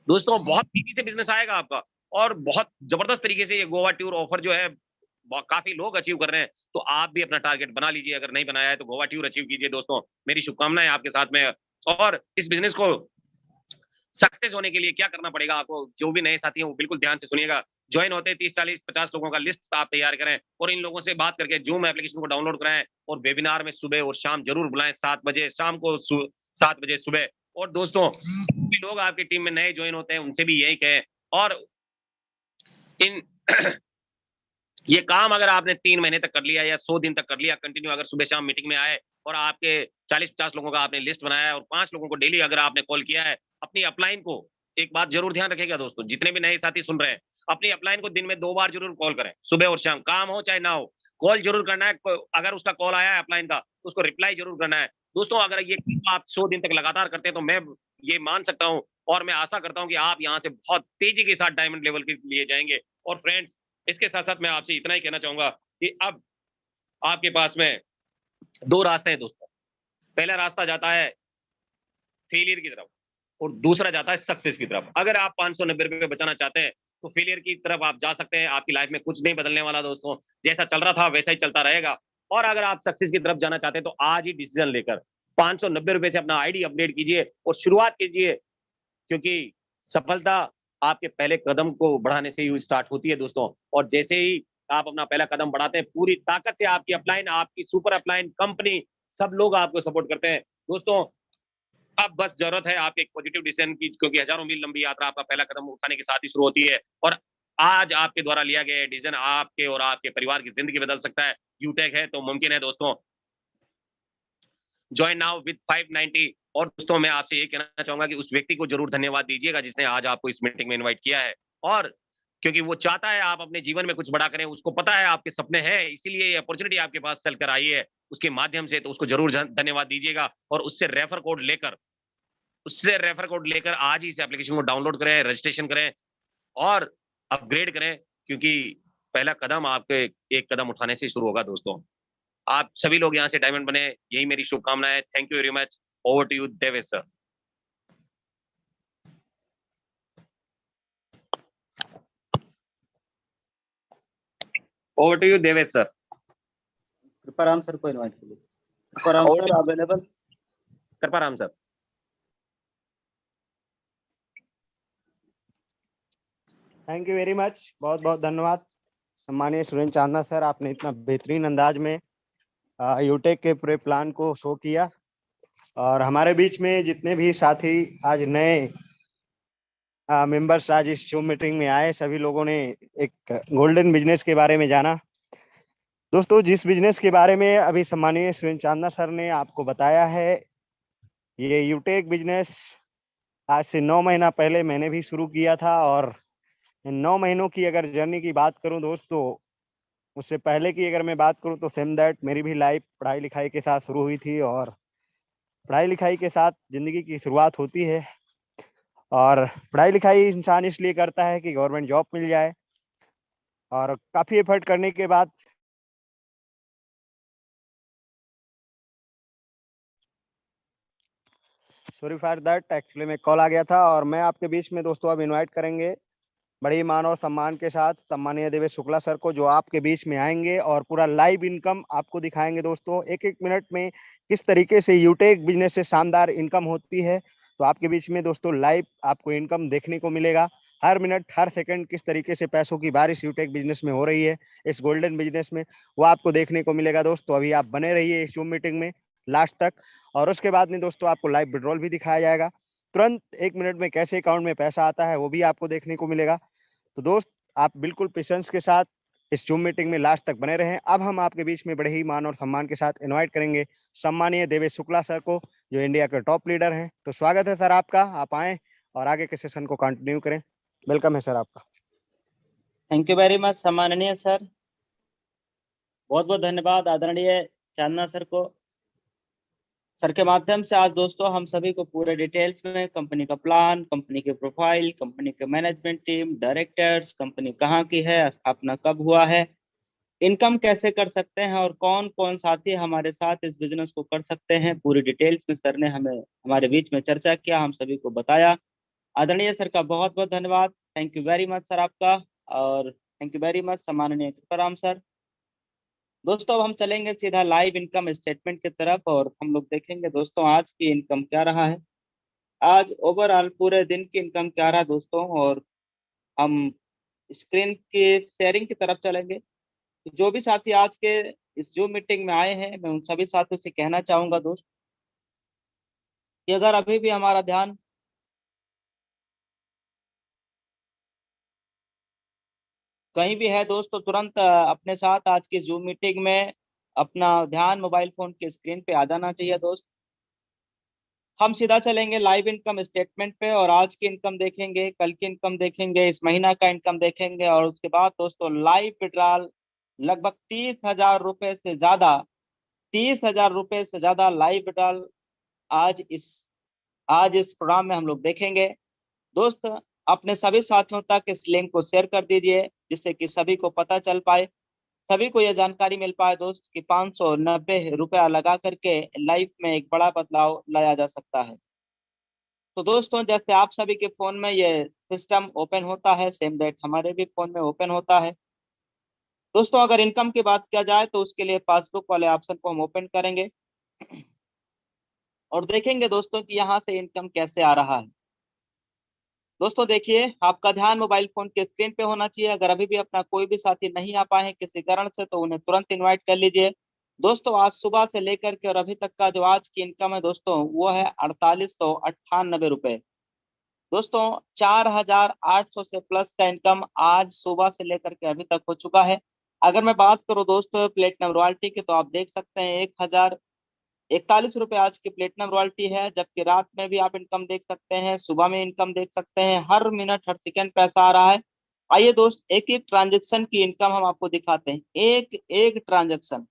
दोस्तों बहुत तेज़ी से बिज़नेस आएगा आपका, और बहुत ज़बरदस्त तरीके से ये गोवा टूर ऑफर जो है काफ़ी लोग अचीव कर रहे हैं। तो आप भी अपना टारगेट बना लीजिए, अगर नहीं बनाया है तो गोवा टूर अचीव कीजिए दोस्तों। मेरी शुभकामनाएँ आपके साथ में। और इस बिज़नेस को सक्सेस होने के लिए क्या करना पड़ेगा आपको, जो भी नए साथी हैं वो बिल्कुल ध्यान से सुनिएगा। जॉइन होते हैं 30, 40, 50 लोगों का लिस्ट आप तैयार करें, और इन लोगों से बात करके ज़ूम एप्लीकेशन को डाउनलोड कराएँ, और वेबिनार में सुबह और शाम ज़रूर बुलाएँ, 7 बजे शाम को 7 बजे सुबह। और दोस्तों जो भी लोग आपकी टीम में नए जॉइन होते हैं, उनसे भी यही कहें। और इन ये काम अगर आपने 3 महीने तक कर लिया, या 100 दिन तक कर लिया कंटिन्यू, अगर सुबह-शाम मीटिंग में आए, और आपके 40-50 लोगों का आपने लिस्ट बनाया है, और 5 लोगों को डेली अगर आपने कॉल किया है, अपनी अपलाइन को एक बात ज़रूर ध्यान रखिएगा दोस्तों, जितने भी नए साथी सुन रहे हैं, अपनी अपलाइन को दिन में 2 बार ज़रूर कॉल करें, सुबह और शाम, काम हो चाहे ना हो, कॉल ज़रूर करना है। क अगर उसका कॉल आया है अपलाइन का, तो उसको रिप्लाई ज़रूर करना है। दोस्तों अगर ये आप 100 दिन तक लगातार करते हैं, तो मैं ये मान सकता हूँ, और मैं आशा करता हूँ कि आप यहाँ से बहुत तेज़ी के साथ डायमंड लेवल के लिए जाएँगे। और फ्रेंड्स, इसके साथ-साथ मैं आपसे इतना ही कहना चाहूँगा कि अब आपके पास में 2 रास्ते हैं दोस्तों। पहला रास्ता जाता है फेलियर की तरफ, और दूसरा जाता है सक्सेस की तरफ। अगर आप ₹590 बचाना चाहते हैं, तो फेलियर की तरफ आप जा सकते हैं। आपकी लाइफ में कुछ नहीं बदलने वाला दोस्तों। जैसा चल रहा था वैसा ही चलता रहेगा। और अगर आप सक्सेस की तरफ जाना चाहते हैं, तो आज ही डिसीज़न लेकर ₹590 से अपना आईडी अपग्रेड कीजिए और शुरुआत कीजिए, क्योंकि सफलता आपके पहले कदम को बढ़ाने से ही स्टार्ट होती है दोस्तों। और जैसे ही आप अपना पहला कदम बढ़ाते हैं, पूरी ताकत से आपकी अपलाइन, आपकी सुपर अपलाइन कंपनी, सब लोग आपको सपोर्ट करते हैं। दोस्तों अब बस ज़रूरत है आपके एक पॉजिटिव डिसीज़न की, क्योंकि हज़ारों मील लंबी यात्रा आपका पहला कदम उठाने के साथ ही शुरू होती है। और आज आपके द्वारा लिया गया ये डिसीज़न आपके और आपके परिवार की ज़िंदगी बदल सकता है। यूटेक है तो मुमकिन है दोस्तों। Join now with 590। और दोस्तों मैं आपसे ये कहना चाहूँगा कि उस व्यक्ति को ज़रूर धन्यवाद दीजिएगा जिसने आज आपको इस मीटिंग में इनवाइट किया है। और क्योंकि वो चाहता है आप अपने जीवन में कुछ बड़ा करें, उसको पता है आपके सपने हैं, इसीलिए ये अपॉर्च्युनिटी आपके पास चल कर आई है, उसके माध्यम से। तो उसको ज़रूर धन्यवाद दीजिएगा, और उससे रेफर कोड लेकर आज ही इस एप्लीकेशन को डाउनलोड करें, रजिस्ट्रेशन करें और अपग्रेड करें, क्योंकि पहला कदम आपके एक कदम उठाने से शुरू होगा दोस्तों। आप सभी लोग यहाँ से डायमंड बने, यही मेरी शुभकामना है। Thank you very much. Over to you Devesh sir. Over to you Devesh sir. Kriparam sir को इनवाइट कीजिए। Kriparam sir available? Kriparam sir. Thank you very much, बहुत बहुत धन्यवाद सम्मानीय सुरेंद्र चांदना सर, आपने इतना बेहतरीन अंदाज में यूटेक के पूरे प्लान को शो किया। और हमारे बीच में जितने भी साथी आज नए मेंबर्स आज इस जूम मीटिंग में आए, सभी लोगों ने एक गोल्डन बिजनेस के बारे में जाना। दोस्तों, जिस बिजनेस के बारे में अभी सम्मानीय सुरेंद्र चांदना सर ने आपको बताया है, ये यूटेक बिजनेस आज से 9 महीना पहले मैंने भी शुरू किया था। और 9 महीनों की अगर जर्नी की बात करूं दोस्तों, उससे पहले की अगर मैं बात करूं तो सेम दैट मेरी भी लाइफ पढ़ाई लिखाई के साथ शुरू हुई थी। और पढ़ाई लिखाई के साथ ज़िंदगी की शुरुआत होती है। और पढ़ाई लिखाई इंसान इसलिए करता है कि गवर्नमेंट जॉब मिल जाए। और काफ़ी एफर्ट करने के बाद सॉरी फॉर दैट, एक्चुअली में कॉल आ गया था। और मैं आपके बीच में दोस्तों अब इनवाइट करेंगे बड़ी मान और सम्मान के साथ सम्मानीय देवेश शुक्ला सर को, जो आपके बीच में आएंगे और पूरा लाइव इनकम आपको दिखाएंगे। दोस्तों, एक एक मिनट में किस तरीके से यूटेक बिजनेस से शानदार इनकम होती है, तो आपके बीच में दोस्तों लाइव आपको इनकम देखने को मिलेगा। हर मिनट हर सेकंड किस तरीके से पैसों की बारिश यूटेक बिजनेस में हो रही है, इस गोल्डन बिजनेस में, वो आपको देखने को मिलेगा। दोस्तों, अभी आप बने रहिए इस जूम मीटिंग में लास्ट तक। और उसके बाद में दोस्तों आपको लाइव विड्रॉल भी दिखाया जाएगा। तुरंत 1 मिनट में कैसे अकाउंट में पैसा आता है वो भी आपको देखने को मिलेगा। तो दोस्त, आप बिल्कुल पेशेंस के साथ इस जूम मीटिंग में लास्ट तक बने रहें। अब हम आपके बीच में बड़े ही मान और सम्मान के साथ इनवाइट करेंगे सम्मानीय देवेश शुक्ला सर को, जो इंडिया के टॉप लीडर हैं। तो स्वागत है सर आपका, आप आएँ और आगे के सेशन को कंटिन्यू करें। वेलकम है सर आपका। थैंक यू वेरी मच सम्माननीय सर, बहुत बहुत धन्यवाद आदरणीय चांदना सर को। सर के माध्यम से आज दोस्तों हम सभी को पूरे डिटेल्स में कंपनी का प्लान, कंपनी के प्रोफाइल, कंपनी के मैनेजमेंट टीम, डायरेक्टर्स, कंपनी कहाँ की है, स्थापना कब हुआ है, इनकम कैसे कर सकते हैं और कौन कौन साथी हमारे साथ इस बिजनेस को कर सकते हैं, पूरी डिटेल्स में सर ने हमें हमारे बीच में चर्चा किया, हम सभी को बताया। आदरणीय सर का बहुत बहुत धन्यवाद। Thank you very much sir आपका। और थैंक यू वेरी मच सम्माननीय कृपाराम सर। दोस्तों, अब हम चलेंगे सीधा लाइव इनकम स्टेटमेंट की तरफ और हम लोग देखेंगे दोस्तों आज की इनकम क्या रहा है, आज ओवरऑल पूरे दिन की इनकम क्या रहा दोस्तों। और हम स्क्रीन की शेयरिंग की तरफ चलेंगे। जो भी साथी आज के इस जूम मीटिंग में आए हैं, मैं उन सभी साथियों से कहना चाहूंगा दोस्त कि अगर अभी भी हमारा ध्यान कहीं भी है दोस्त, तो तुरंत अपने साथ आज की जूम मीटिंग में अपना ध्यान मोबाइल फोन की स्क्रीन पे आ जाना चाहिए दोस्त। हम सीधा चलेंगे लाइव इनकम स्टेटमेंट पे और आज की इनकम देखेंगे, कल की इनकम देखेंगे, इस महीना का इनकम देखेंगे और उसके बाद दोस्तों लाइव विड्रॉल लगभग 30,000 रुपए से ज्यादा, 30,000 रुपए से ज्यादा लाइव विड्रॉल आज इस प्रोग्राम में हम लोग देखेंगे। दोस्त, अपने सभी साथियों तक इस लिंक को शेयर कर दीजिए जिससे कि सभी को पता चल पाए, सभी को यह जानकारी मिल पाए दोस्त कि 590 रुपया लगा करके लाइफ में एक बड़ा बदलाव लाया जा सकता है। तो दोस्तों, जैसे आप सभी के फोन में ये सिस्टम ओपन होता है, सेम दैट हमारे भी फोन में ओपन होता है। दोस्तों, अगर इनकम की बात किया जाए तो उसके लिए पासबुक वाले ऑप्शन को हम ओपन करेंगे और देखेंगे दोस्तों कि यहाँ से इनकम कैसे आ रहा है। दोस्तों देखिए, आपका ध्यान मोबाइल फोन के स्क्रीन पे होना चाहिए। अगर अभी भी अपना कोई भी साथी नहीं आ पाए हैं किसी कारण से, तो उन्हें तुरंत इनवाइट कर लीजिए। दोस्तों, आज सुबह से लेकर के और अभी तक का जो आज की इनकम है दोस्तों, वो है 4898 रुपए। दोस्तों, 4800 से प्लस का इनकम आज सुबह से लेकर के अभी तक हो चुका है। अगर मैं बात करूं दोस्तों प्लेटिनम रॉयल्टी की, तो आप देख सकते हैं 1041 रुपए आज की प्लेटिनम रॉयल्टी है, जबकि रात में भी आप इनकम देख सकते हैं, सुबह में इनकम देख सकते हैं, हर मिनट हर सेकंड पैसा आ रहा है। आइए दोस्त, एक एक ट्रांजेक्शन की इनकम हम आपको दिखाते हैं, एक एक ट्रांजेक्शन।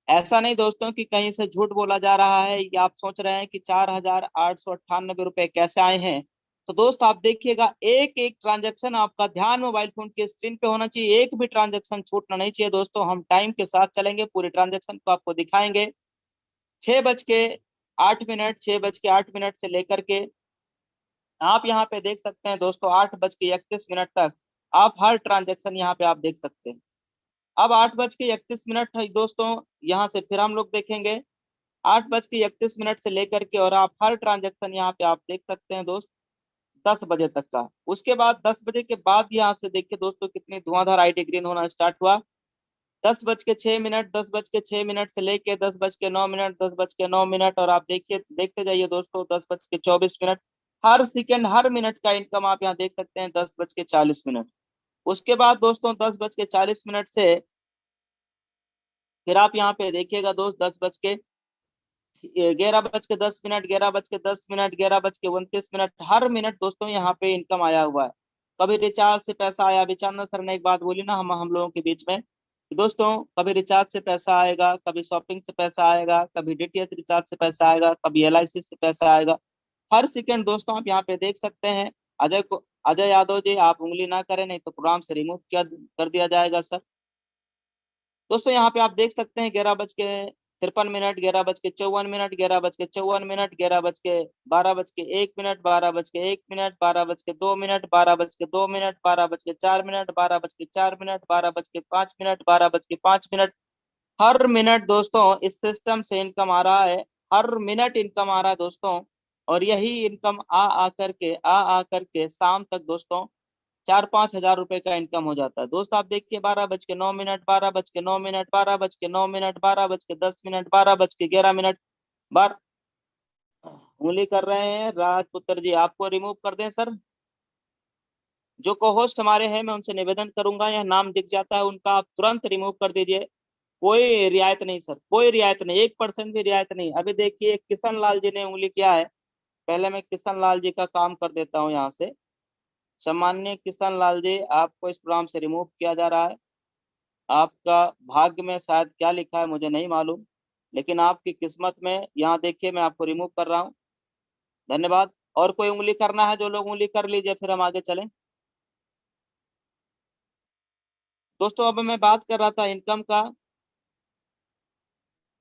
ऐसा नहीं दोस्तों कि कहीं से झूठ बोला जा रहा है या आप सोच रहे हैं कि 4898 रुपए कैसे आए हैं। तो दोस्त आप देखिएगा, एक एक ट्रांजैक्शन आपका ध्यान मोबाइल फोन के स्क्रीन पे होना चाहिए, एक भी ट्रांजैक्शन छूटना नहीं चाहिए दोस्तों। हम टाइम के साथ चलेंगे, पूरे ट्रांजैक्शन को आपको दिखाएंगे। 6:08, 6:08 से लेकर के आप यहाँ पे देख सकते हैं दोस्तों 8:31 तक आप हर ट्रांजैक्शन यहाँ पे आप देख सकते हैं। अब 8:31 है दोस्तों, यहाँ से फिर हम लोग देखेंगे 8:31 से लेकर के, और आप हर ट्रांजैक्शन यहाँ पे आप देख सकते हैं दोस्त 10 बजे तक का। उसके बाद 10 बजे के बाद यहाँ से देखिए दोस्तों कितनी धुआंधार आईडी ग्रीन होना स्टार्ट हुआ। 10:06, 10:06 से लेके 10:09, 10:09, और आप देखिए देखते जाइए दोस्तों 10:24। हर सेकेंड हर मिनट का इनकम आप यहाँ देख सकते हैं 10:40। उसके बाद दोस्तों 10:40 से फिर आप यहाँ पे देखिएगा दोस्त 11:10, 11:10, 11:29, हर मिनट दोस्तों यहाँ पे इनकम आया हुआ है। कभी रिचार्ज से पैसा आया, अभी चांदना सर ने एक बात बोली ना हम लोगों के बीच में कि दोस्तों कभी रिचार्ज से पैसा आएगा, कभी शॉपिंग से पैसा आएगा, कभी डीटीएच रिचार्ज से पैसा आएगा, कभी एलआईसी से पैसा आएगा। हर सेकेंड दोस्तों आप यहाँ पे देख सकते हैं। अजय यादव जी, आप उंगली ना करें, नहीं तो प्रोग्राम से रिमूव कर दिया जाएगा सर। दोस्तों यहाँ पे आप देख सकते हैं 11:53, 11:54, 11:54, 11:12, 12:01, 12:01, 12:02, 12:02, 12:04, 12:05, 12:05, हर मिनट दोस्तों इस सिस्टम से इनकम आ रहा है, हर मिनट इनकम आ रहा है दोस्तों। और यही इनकम आ आकर के शाम तक दोस्तों 4-5 हजार रुपए का इनकम हो जाता है। दोस्त आप देखिए 12:09, 12:09, 12:09, 12:10, 12:11, बार उंगली कर रहे हैं राजपुत्र जी, आपको रिमूव कर दें सर। जो को होस्ट हमारे हैं मैं उनसे निवेदन करूंगा, यह नाम दिख जाता है उनका, आप तुरंत रिमूव कर दीजिए। कोई रियायत नहीं सर, कोई रियायत नहीं, 1% भी रियायत नहीं। अभी देखिए किशन लाल जी ने उंगली किया है, पहले मैं किशन लाल जी का काम कर देता हूँ यहाँ से। सम्माननीय किशन लाल जी, आपको इस प्रोग्राम से रिमूव किया जा रहा है। आपका भाग्य में शायद क्या लिखा है मुझे नहीं मालूम, लेकिन आपकी किस्मत में यहाँ देखिए मैं आपको रिमूव कर रहा हूँ। धन्यवाद। और कोई उंगली करना है जो लोग उंगली कर लीजिए, फिर हम आगे चलें। दोस्तों अब मैं बात कर रहा था इनकम का,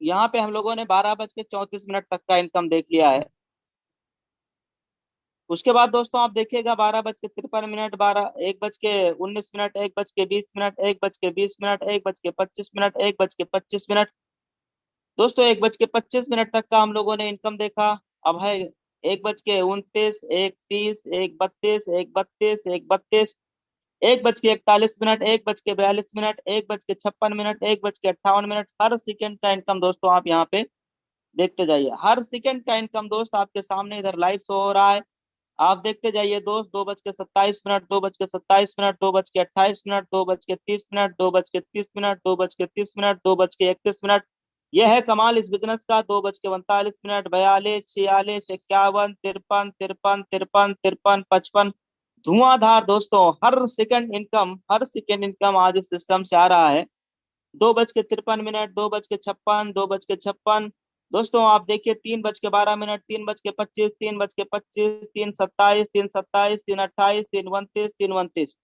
यहाँ पे हम लोगों ने 12:34 तक का इनकम देख लिया है। उसके बाद दोस्तों आप देखिएगा 12:53, 1:19, 1:20, 1:20, 1:25, 1:25। दोस्तों 1:25 तक का हम लोगों ने इनकम देखा। अब है 1:29, 1:30, 1:32, 1:32, 1:32, 1:41, 1:42, 1:56, 1:58, हर सेकेंड का इनकम दोस्तों आप यहाँ पे देखते जाइए। हर सेकेंड का इनकम दोस्त आपके सामने इधर लाइव शो हो रहा है, आप देखते जाइए दोस्त। 2:27, 2:27, 2:28, 2:30, 2:30, 2:31, यह है कमाल इस बिजनेस का। 2:42, 42, 46, 51, 53, 53, 53, 53, 55, धुआंधार दोस्तों हर सेकंड इनकम आज इस सिस्टम से आ रहा है। 2:53, 2:56, 2:56, दोस्तों आप देखिए 3:12, 3:25, 3:25, 3:27, 3:27, 3:28, 3:29, 3:29,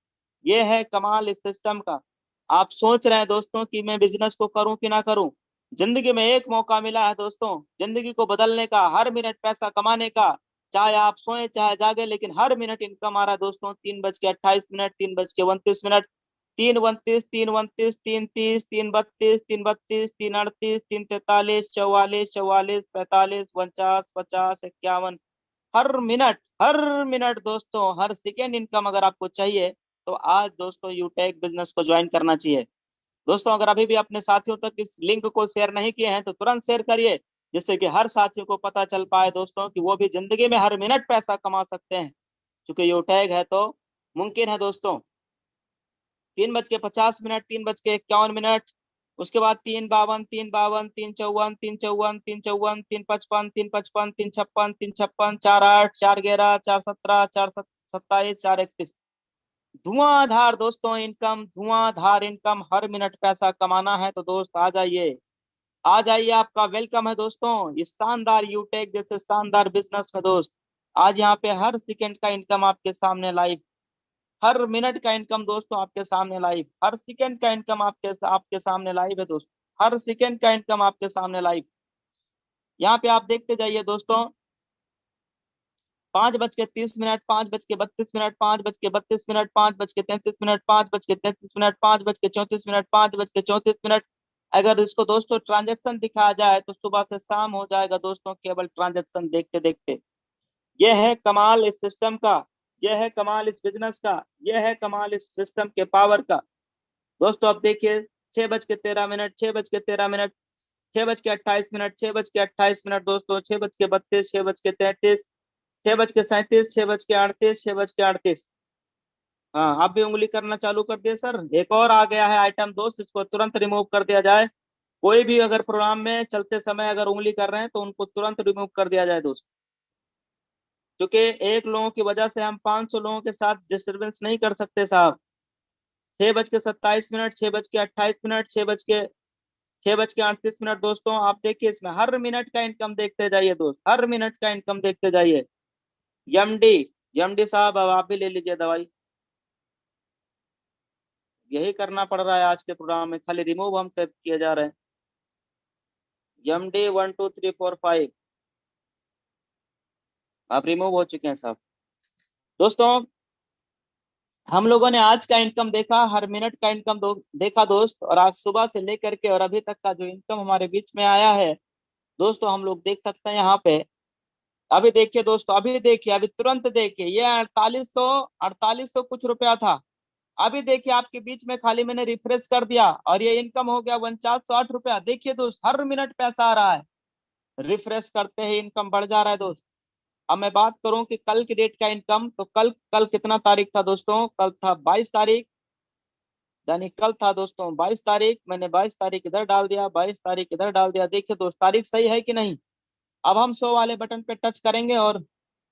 ये है कमाल इस सिस्टम का। आप सोच रहे हैं दोस्तों कि मैं बिजनेस को करूं कि ना करूं। जिंदगी में एक मौका मिला है दोस्तों, जिंदगी को बदलने का, हर मिनट पैसा कमाने का, चाहे आप सोए चाहे जागे, लेकिन हर मिनट इनकम आ रहा है दोस्तों। 3:28, 3:29, 3:29, 3:29, 3:30, 3:32, 3:32, 3:38, 3:43, 44, 44, 45, 49, 50, 51, हर मिनट दोस्तों, हर सेकेंड इनकम अगर आपको चाहिए तो आज दोस्तों यूटेक बिजनेस को ज्वाइन करना चाहिए। दोस्तों अगर अभी भी अपने साथियों तक इस लिंक को शेयर नहीं किए हैं तो तुरंत शेयर करिए, जिससे कि हर साथियों को पता चल पाए दोस्तों कि वो भी जिंदगी में हर मिनट पैसा कमा सकते हैं, क्योंकि यूटेक है तो मुमकिन है दोस्तों। 3:50, 3:51, उसके बाद 3:52, 3:52, 3:54, 3:54, 3:54, 3:55, 3:55, 3:56, 3:56, 4:08, 4:11, 4:17, 4:27, 4:31, धुआंधार दोस्तों इनकम, धुआंधार इनकम। हर मिनट पैसा कमाना है तो दोस्त आ जाइए, आ जाइए, आपका वेलकम है दोस्तों इस शानदार यूटेक जैसे शानदार बिजनेस में दोस्त। आज यहाँ पे हर सेकंड का इनकम आपके सामने लाइव, हर मिनट का इनकम दोस्तों आपके सामने लाइव, हर सेकंड का इनकम आपके सामने लाइव है दोस्तों, हर सेकंड का इनकम आपके सामने लाइव। यहाँ पे आप देखते जाइए दोस्तों, 5:30, 5:32, 5:32, 5:33, 5:33, 5:34, 5:34, अगर इसको दोस्तों ट्रांजेक्शन दिखाया जाए तो सुबह से शाम हो जाएगा दोस्तों केवल ट्रांजेक्शन देखते देखते। यह है कमाल इस सिस्टम का, यह है कमाल इस बिजनेस का, यह है कमाल इस सिस्टम के पावर का। दोस्तों अब देखिए 6:13, 6:13, 6:28, 6:28 दोस्तों, 6:32, 6:33, 6:37, 6:38, 6:38। हाँ, आप भी उंगली करना चालू कर दिए सर। एक और आ गया है आइटम दोस्त, इसको तुरंत रिमूव कर दिया जाए। कोई भी अगर प्रोग्राम में चलते समय अगर उंगली कर रहे हैं तो उनको तुरंत रिमूव कर दिया जाए दोस्त, क्योंकि एक लोगों की वजह से हम 500 लोगों के साथ डिस्टर्बेंस नहीं कर सकते साहब। 6:27, 6:28, 6:38 दोस्तों, आप देखिए इसमें हर मिनट का इनकम देखते जाइए दोस्त, हर मिनट का इनकम देखते जाइए। एमडी एमडी साहब अब आप भी ले लीजिए दवाई, यही करना पड़ रहा है आज के प्रोग्राम में, खाली रिमूव हम किए जा रहे हैं। एमडी 1 2 3 4 5 आप रिमूव हो चुके हैं साहब। दोस्तों हम लोगों ने आज का इनकम देखा, हर मिनट का इनकम देखा दोस्त, और आज सुबह से लेकर के और अभी तक का जो इनकम हमारे बीच में आया है दोस्तों, हम लोग देख सकते हैं यहाँ पे। अभी देखिए दोस्तों, अभी देखिए, अभी तुरंत देखिए, ये 4800 कुछ रुपया था। अभी देखिए आपके बीच में खाली मैंने रिफ्रेश कर दिया और ये इनकम हो गया 4908 रुपया। देखिए दोस्त, हर मिनट पैसा आ रहा है, रिफ्रेश करते ही इनकम बढ़ जा रहा है दोस्त। अब मैं बात करूं कि कल की डेट का इनकम, तो कल कल कितना तारीख था दोस्तों? कल था 22 तारीख, यानी कल था दोस्तों 22 तारीख। मैंने 22 तारीख इधर डाल दिया, 22 तारीख इधर डाल दिया। देखिए दोस्त तारीख सही है कि नहीं। अब हम 100 वाले बटन पे टच करेंगे और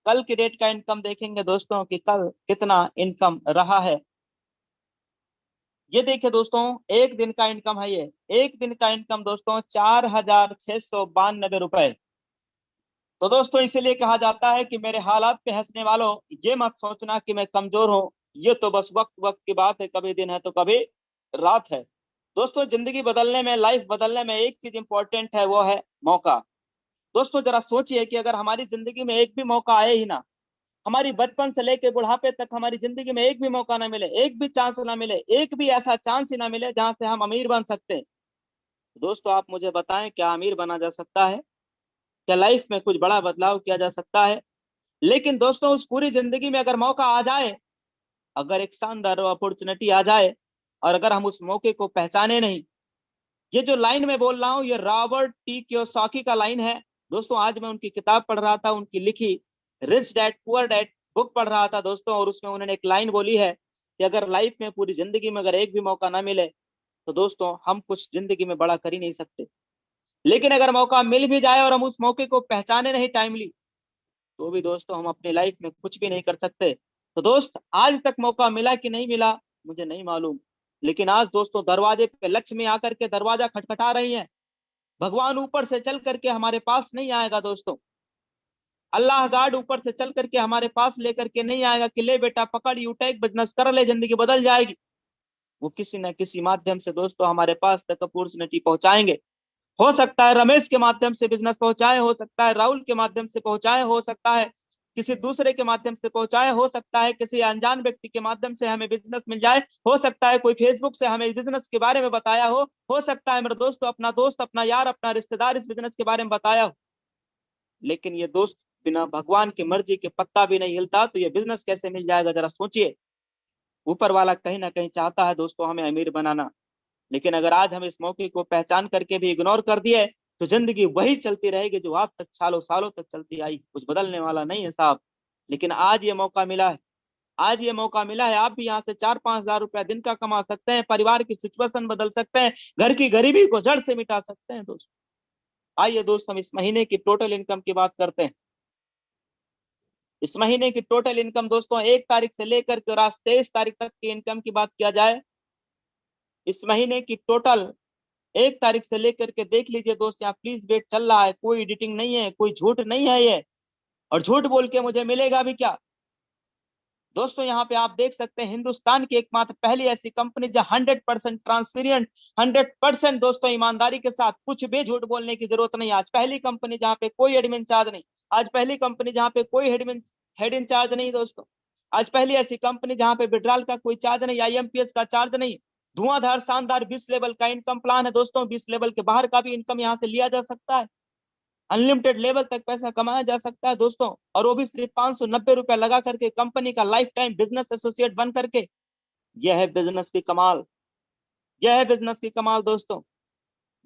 कल की डेट का इनकम देखेंगे दोस्तों कि कल कितना इनकम रहा है। ये देखिए दोस्तों, एक दिन का इनकम है ये, एक दिन का इनकम दोस्तों 4692 रुपए। तो दोस्तों इसीलिए कहा जाता है कि मेरे हालात पे हंसने वालों, ये मत सोचना कि मैं कमजोर हूं, ये तो बस वक्त वक्त की बात है, कभी दिन है तो कभी रात है। दोस्तों जिंदगी बदलने में, लाइफ बदलने में एक चीज इंपॉर्टेंट है, वो है मौका। दोस्तों जरा सोचिए कि अगर हमारी जिंदगी में एक भी मौका आए ही ना, हमारी बचपन से लेके बुढ़ापे तक हमारी जिंदगी में एक भी मौका ना मिले, एक भी चांस ना मिले, एक भी ऐसा चांस ही ना मिले जहां से हम अमीर बन सकते हैं, तो दोस्तों आप मुझे बताएं क्या अमीर बना जा सकता है? क्या लाइफ में कुछ बड़ा बदलाव किया जा सकता है? लेकिन दोस्तों उस पूरी जिंदगी में अगर मौका आ जाए, अगर एक शानदार अपॉर्चुनिटी आ जाए और अगर हम उस मौके को पहचाने नहीं, ये जो लाइन में बोल रहा हूँ ये रॉबर्ट टी कियोसाकी का लाइन है दोस्तों। आज मैं उनकी किताब पढ़ रहा था, उनकी लिखी rich dad poor dad book पढ़ रहा था दोस्तों, और उसमें उन्होंने एक लाइन बोली है कि अगर लाइफ में पूरी जिंदगी में अगर एक भी मौका ना मिले तो दोस्तों हम कुछ जिंदगी में बड़ा कर ही नहीं सकते। लेकिन अगर मौका मिल भी जाए और हम उस मौके को पहचाने नहीं टाइमली, तो भी दोस्तों हम अपनी लाइफ में कुछ भी नहीं कर सकते। तो दोस्त आज तक मौका मिला कि नहीं मिला मुझे नहीं मालूम, लेकिन आज दोस्तों दरवाजे पे लक्ष्मी आकर के दरवाजा खटखटा रही है। भगवान ऊपर से चल करके हमारे पास नहीं आएगा दोस्तों, अल्लाह गार्ड ऊपर से चल करके हमारे पास लेकर के नहीं आएगा कि ले बेटा पकड़, यू टेक बिजनेस कर ले, जिंदगी बदल जाएगी। वो किसी न किसी माध्यम से दोस्तों हमारे पास तक अपॉर्चुनिटी पहुंचाएंगे। हो सकता है रमेश के माध्यम से बिजनेस पहुंचाए, हो सकता है राहुल के माध्यम से पहुंचाए, हो सकता है किसी दूसरे के माध्यम से पहुंचाए, हो सकता है किसी अनजान व्यक्ति के माध्यम से हमें बिजनेस मिल जाए, हो सकता है कोई फेसबुक से हमें बिजनेस के बारे में बताया हो सकता है मेरे दोस्तों अपना दोस्त, अपना यार, अपना रिश्तेदार इस बिजनेस के बारे में बताया हो। लेकिन ये दोस्त बिना भगवान की मर्जी के पत्ता भी नहीं हिलता, तो ये बिजनेस कैसे मिल जाएगा? जरा सोचिए। ऊपर वाला कहीं ना कहीं चाहता है दोस्तों हमें अमीर बनाना, लेकिन अगर आज हम इस मौके को पहचान करके भी इग्नोर कर दिए तो जिंदगी वही चलती रहेगी जो आज तक सालों सालों तक चलती आई, कुछ बदलने वाला नहीं है साहब। लेकिन आज ये मौका मिला है, आज ये मौका मिला है, आप भी यहाँ से 4-5 हजार रुपया दिन का कमा सकते हैं, परिवार की सिचुएशन बदल सकते हैं, घर की गरीबी को जड़ से मिटा सकते हैं दोस्त। आइए दोस्त हम इस महीने की टोटल इनकम की बात करते हैं। इस महीने की टोटल इनकम दोस्तों 1 तारीख से लेकर के आज 23 तारीख तक की इनकम की बात किया जाए, इस महीने की टोटल 1 तारीख से लेकर के देख लीजिए दोस्त, यहाँ प्लीज वेट चल रहा है, कोई एडिटिंग नहीं है, कोई झूठ नहीं है, ये और झूठ बोल के मुझे मिलेगा भी क्या। दोस्तों यहाँ पे आप देख सकते हैं हिंदुस्तान की एकमात्र पहली ऐसी कंपनी जो 100% ट्रांसपेरेंट, 100% दोस्तों ईमानदारी के साथ, कुछ भी झूठ बोलने की जरूरत नहीं। आज पहली कंपनी जहाँ पे कोई एडमिन चार्ज नहीं, आज पहली कंपनी जहाँ पे कोई हेड इन चार्ज नहीं दोस्तों, आज पहली ऐसी कंपनी जहाँ पे विड्रॉल का कोई चार्ज नहीं, IMPS का चार्ज नहीं। धुआंधार शानदार 20 लेवल का इनकम प्लान है दोस्तों, 20 लेवल के बाहर का भी इनकम यहाँ से लिया जा सकता है, अनलिमिटेड लेवल तक पैसा कमाया जा सकता है दोस्तों, और वो भी सिर्फ 590 रुपया लगा करके, कंपनी का लाइफ टाइम बिजनेस एसोसिएट बन करके। यह है बिजनेस की कमाल, यह है बिजनेस की कमाल दोस्तों।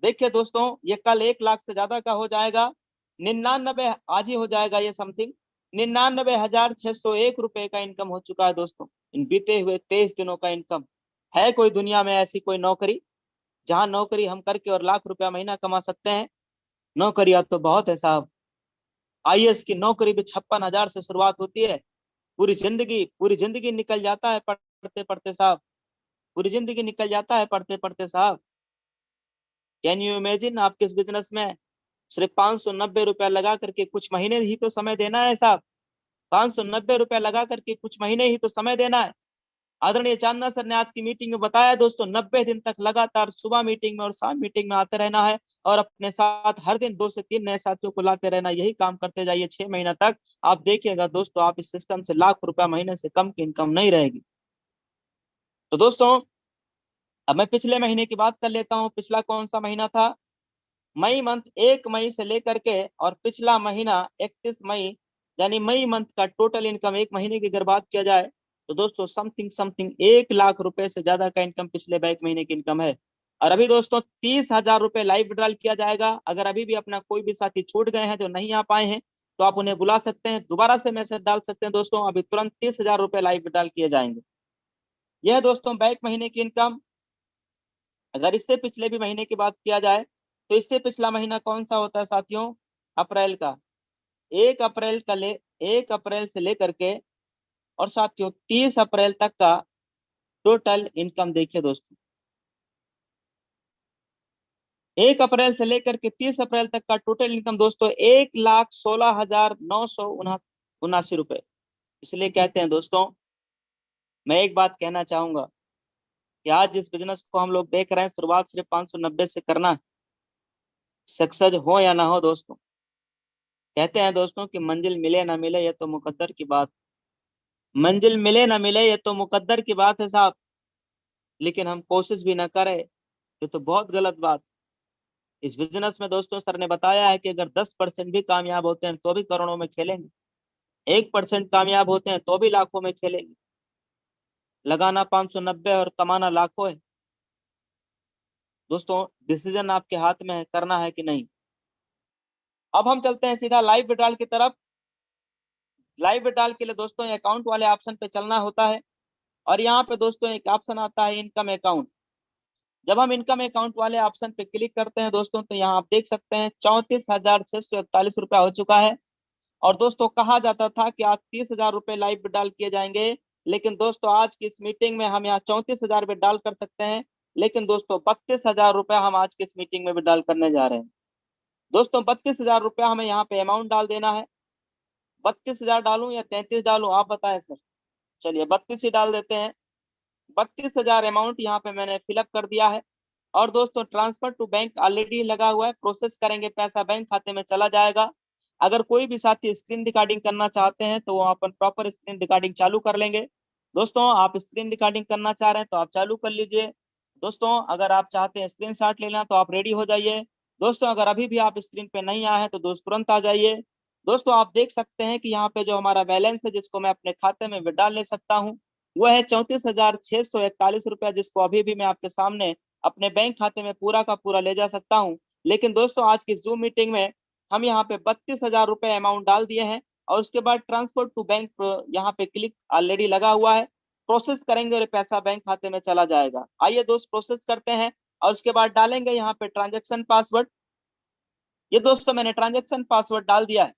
देखिए दोस्तों ये कल 1 लाख से ज्यादा का हो जाएगा, 99 आज ही हो जाएगा ये समथिंग, 99,601 रुपए का इनकम हो चुका है दोस्तों इन बीते हुए 23 दिनों का इनकम। है कोई दुनिया में ऐसी कोई नौकरी जहां नौकरी हम करके और लाख रुपया महीना कमा सकते हैं? नौकरी अब तो बहुत है साहब। IAS की नौकरी भी 56,000 से शुरुआत होती है। पूरी जिंदगी निकल जाता है पढ़ते पढ़ते साहब, पूरी जिंदगी निकल जाता है पढ़ते पढ़ते साहब। कैन यू इमेजिन आप किस बिजनेस में सिर्फ 590 रुपया लगा करके कुछ महीने ही तो समय देना है साहब, 590 रुपया लगा करके कुछ महीने ही तो समय देना है। आदरणीय चांदना सर ने आज की मीटिंग में बताया दोस्तों, 90 दिन तक लगातार सुबह मीटिंग में और शाम मीटिंग में आते रहना है, और अपने साथ हर दिन 2 से 3 नए साथियों को लाते रहना। यही काम करते जाइए 6 महीना तक, आप देखिएगा दोस्तों आप इस सिस्टम से लाख रुपया महीने से कम की इनकम नहीं रहेगी। तो दोस्तों अब मैं पिछले महीने की बात कर लेता हूँ। पिछला कौन सा महीना था? मई मंथ, 1 मई से लेकर के और पिछला महीना 31 मई, यानी मई मंथ का टोटल इनकम एक महीने की अगर बात किया जाए तो दोस्तों समथिंग 1 लाख रुपए से ज्यादा का इनकम पिछले बैक महीने की इनकम है। और अभी दोस्तों 30,000 रुपए लाइव विड्रॉल किया जाएगा। अगर अभी भी अपना कोई भी साथी छूट गए हैं जो नहीं आ पाए हैं तो आप उन्हें बुला सकते हैं, दोबारा से मैसेज डाल सकते हैं दोस्तों, अभी तुरंत 30,000 रुपए लाइव विड्रॉल किए जाएंगे। यह दोस्तों बैक महीने की इनकम। अगर इससे पिछले भी महीने की बात किया जाए तो इससे पिछला महीना कौन सा होता है साथियों? अप्रैल का। 1 अप्रैल से लेकर के और साथियों 30 अप्रैल तक का टोटल इनकम देखिए दोस्तों, 1 अप्रैल से लेकर के 30 अप्रैल तक का टोटल इनकम दोस्तों 1,16,979 रुपए। इसलिए कहते हैं दोस्तों, मैं एक बात कहना चाहूंगा कि आज जिस बिजनेस को हम लोग देख रहे हैं शुरुआत सिर्फ 590 से करना है, सक्सेस हो या ना हो दोस्तों। कहते हैं दोस्तों कि मंजिल मिले ना मिले ये तो मुकद्दर की बात, मंजिल मिले ना मिले ये तो मुकद्दर की बात है साहब, लेकिन हम कोशिश भी ना करें ये तो बहुत गलत बात। इस बिजनेस में दोस्तों सर ने बताया है कि अगर 10% भी कामयाब होते हैं तो भी करोड़ों में खेलेंगे, 1% कामयाब होते हैं तो भी लाखों में खेलेंगे। लगाना 590 और कमाना लाखों है दोस्तों, डिसीजन आपके हाथ में है, करना है कि नहीं। अब हम चलते हैं सीधा लाइव विड्रॉल की तरफ। लाइव विड्रॉल के लिए दोस्तों अकाउंट वाले ऑप्शन पे चलना होता है, और यहाँ पे दोस्तों एक ऑप्शन आता है इनकम अकाउंट। जब हम इनकम अकाउंट वाले ऑप्शन पे क्लिक करते हैं दोस्तों तो यहाँ आप देख सकते हैं 34,641 रुपया हो चुका है। और दोस्तों कहा जाता था कि आज 30,000 रुपए लाइव विड्रॉल किए जाएंगे, लेकिन दोस्तों आज की इस मीटिंग में हम यहाँ 34,000 विड्रॉल कर सकते हैं, लेकिन दोस्तों 32,000 रुपया हम आज की इस मीटिंग में विड्रॉल करने जा रहे हैं। दोस्तों 32,000 रुपया हमें यहाँ पे अमाउंट डाल देना है। 32,000 डालूं या 33 डालूं, आप बताएं सर। चलिए 32 ही डाल देते हैं। 32,000 अमाउंट यहाँ पे मैंने फिलअप कर दिया है। और दोस्तों ट्रांसफर टू बैंक ऑलरेडी लगा हुआ है, प्रोसेस करेंगे पैसा बैंक खाते में चला जाएगा। अगर कोई भी साथी स्क्रीन रिकॉर्डिंग करना चाहते हैं तो वो अपन प्रॉपर स्क्रीन रिकॉर्डिंग चालू कर लेंगे। दोस्तों आप स्क्रीन रिकॉर्डिंग करना चाह रहे हैं तो आप चालू कर लीजिए। दोस्तों अगर आप चाहते हैं स्क्रीनशॉट लेना तो आप रेडी हो जाइए। दोस्तों अगर अभी भी आप स्क्रीन पे नहीं आए हैं तो दोस्त तुरंत आ जाइए। दोस्तों आप देख सकते हैं कि यहाँ पे जो हमारा बैलेंस है जिसको मैं अपने खाते में विड्रॉ ले सकता हूँ वो है 34,641 रुपया, जिसको अभी भी मैं आपके सामने अपने बैंक खाते में पूरा का पूरा ले जा सकता हूँ। लेकिन दोस्तों आज की जूम मीटिंग में हम यहाँ पे 32,000 रुपए अमाउंट डाल दिए हैं, और उसके बाद ट्रांसफर टू बैंक यहाँ पे क्लिक ऑलरेडी लगा हुआ है, प्रोसेस करेंगे और पैसा बैंक खाते में चला जाएगा। आइए दोस्त प्रोसेस करते हैं, और उसके बाद डालेंगे यहाँ पे ट्रांजेक्शन पासवर्ड। ये दोस्तों मैंने ट्रांजेक्शन पासवर्ड डाल दिया है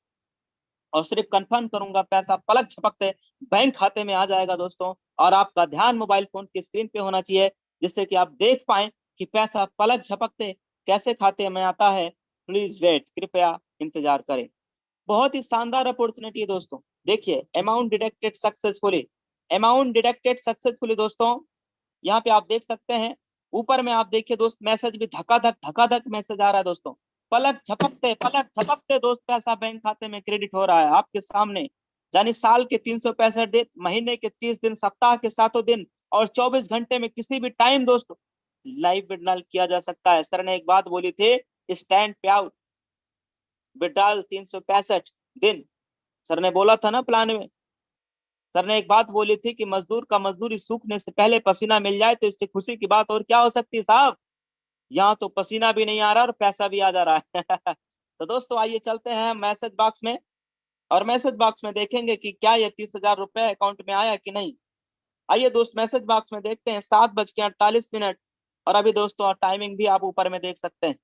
और सिर्फ कंफर्म करूंगा, पैसा पलक झपकते बैंक खाते में आ जाएगा दोस्तों। और आपका ध्यान मोबाइल फोन की स्क्रीन पे होना चाहिए जिससे कि आप देख पाए कि पैसा पलक झपकते कैसे खाते में आता है। प्लीज वेट, कृपया इंतजार करें। बहुत ही शानदार अपॉर्चुनिटी है दोस्तों। देखिए amount deducted successfully, amount deducted successfully दोस्तों, यहाँ पे आप देख सकते हैं। ऊपर में आप देखिए दोस्त, मैसेज भी धका धक मैसेज आ रहा है दोस्तों। पलक झपकते दोस्त पैसा बैंक खाते में क्रेडिट हो रहा है आपके सामने। यानी साल के 365 दिन, महीने के 30 दिन, सप्ताह के 7 दिन और 24 घंटे में किसी भी टाइम दोस्तों लाइव विड्रॉल किया जा सकता है। सर ने एक बात बोली थी, स्टैंड पे आउट विड्रॉल 365 दिन, सर ने बोला था ना प्लान में। सर ने एक बात बोली थी कि मजदूर का मजदूरी सूखने से पहले पसीना मिल जाए तो इससे खुशी की बात और क्या हो सकती है साहब। यहाँ तो पसीना भी नहीं आ रहा और पैसा भी आ जा रहा है। तो दोस्तों आइए चलते हैं मैसेज बॉक्स में, और मैसेज बॉक्स में देखेंगे कि क्या ये 30,000 रुपए अकाउंट में आया कि नहीं। आइए दोस्त मैसेज बॉक्स में देखते हैं। 7:48 और अभी दोस्तों टाइमिंग भी आप ऊपर में देख सकते हैं,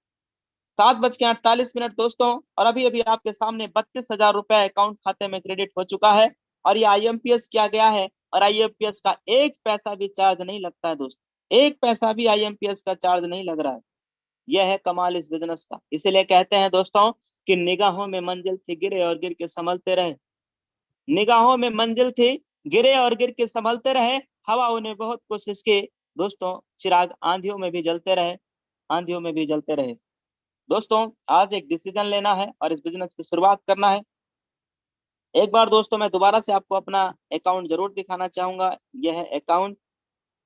7:48 दोस्तों। और अभी अभी आपके सामने 32,000 रुपए अकाउंट खाते में क्रेडिट हो चुका है। और ये IMPS किया गया है, और IMPS का एक पैसा भी चार्ज नहीं लगता है दोस्त, एक पैसा भी IMPS का चार्ज नहीं लग रहा है। यह है कमाल इस बिजनेस का। इसीलिए कहते हैं दोस्तों कि निगाहों में मंजिल थी, गिरे और गिर के संभलते रहे। निगाहों में मंजिल थी, गिरे और गिर के संभलते रहे। हवाओं ने बहुत कोशिश की दोस्तों, चिराग आंधियों में भी जलते रहे, आंधियों में भी जलते रहे। दोस्तों आज एक डिसीजन लेना है और इस बिजनेस की शुरुआत करना है। एक बार दोस्तों मैं दोबारा से आपको अपना अकाउंट जरूर दिखाना चाहूंगा। यह है अकाउंट,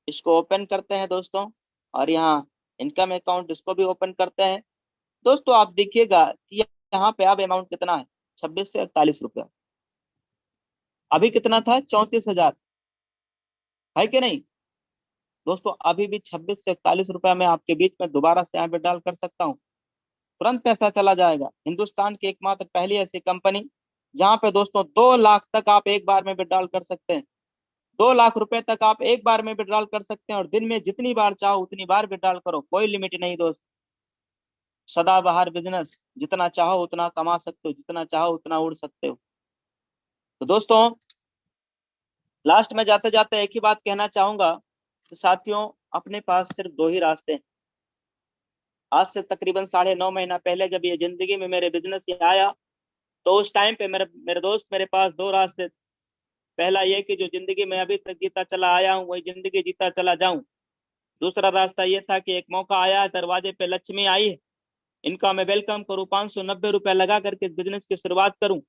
इसको ओपन करते हैं दोस्तों। और यहाँ इनकम अकाउंट, इसको भी ओपन करते हैं दोस्तों। आप देखिएगा कि यहाँ पे अब अमाउंट कितना है, 26 से 41 रुपया। अभी कितना था, 34,000 है कि नहीं दोस्तों। अभी भी 26 से 41 रुपया मैं आपके बीच में दोबारा से यहाँ पे डाल कर सकता हूँ, तुरंत पैसा चला जाएगा। हिंदुस्तान की एकमात्र पहली ऐसी कंपनी जहां पे दोस्तों 2 लाख तक आप एक बार में विड्रॉल कर सकते हैं। 2 लाख रुपए तक आप एक बार में विड्रॉल कर सकते हैं, और दिन में जितनी बार चाहो उतनी बार विड्रॉल करो, कोई लिमिट नहीं दोस्त। सदाबहार बिजनेस, जितना चाहो उतना कमा सकते हो, जितना चाहो उतना उड़ सकते हो। तो दोस्तों लास्ट में जाते जाते एक ही बात कहना चाहूंगा कि साथियों अपने पास सिर्फ 2 ही रास्ते हैं। आज से तकरीबन 9.5 महीना पहले जब ये जिंदगी में मेरे बिजनेस ये आया, तो उस टाइम पे मेरे दोस्त मेरे पास 2 रास्ते। पहला ये कि जो जिंदगी में अभी तक जीता चला आया हूँ वही जिंदगी जीता चला जाऊं। दूसरा रास्ता ये था कि एक मौका आया, दरवाजे पे लक्ष्मी आई, इनका मैं वेलकम करूं, 590 रुपया लगा करके इस बिजनेस की शुरुआत करूं।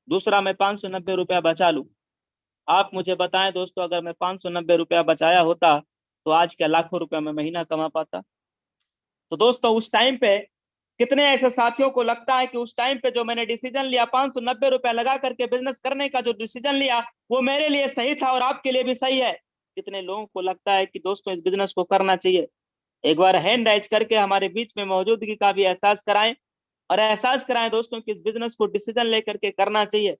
दूसरा मैं 590 रुपया बचा लूं। आप मुझे बताएं दोस्तों, अगर मैं 590 रुपया बचाया होता तो आज क्या लाखों रुपया मैं महीना कमा पाता। तो दोस्तों उस टाइम पे कितने ऐसे साथियों को लगता है कि उस टाइम पे जो मैंने डिसीजन लिया 590 रुपया लगा करके बिजनेस करने का, जो डिसीजन लिया वो मेरे लिए सही था और आपके लिए भी सही है। कितने लोगों को लगता है कि दोस्तों इस बिजनेस को करना चाहिए। एक बार हैंड राइज करके हमारे बीच में मौजूदगी का भी एहसास कराएं, और एहसास कराएं दोस्तों कि इस बिजनेस को डिसीजन लेकर के करना चाहिए।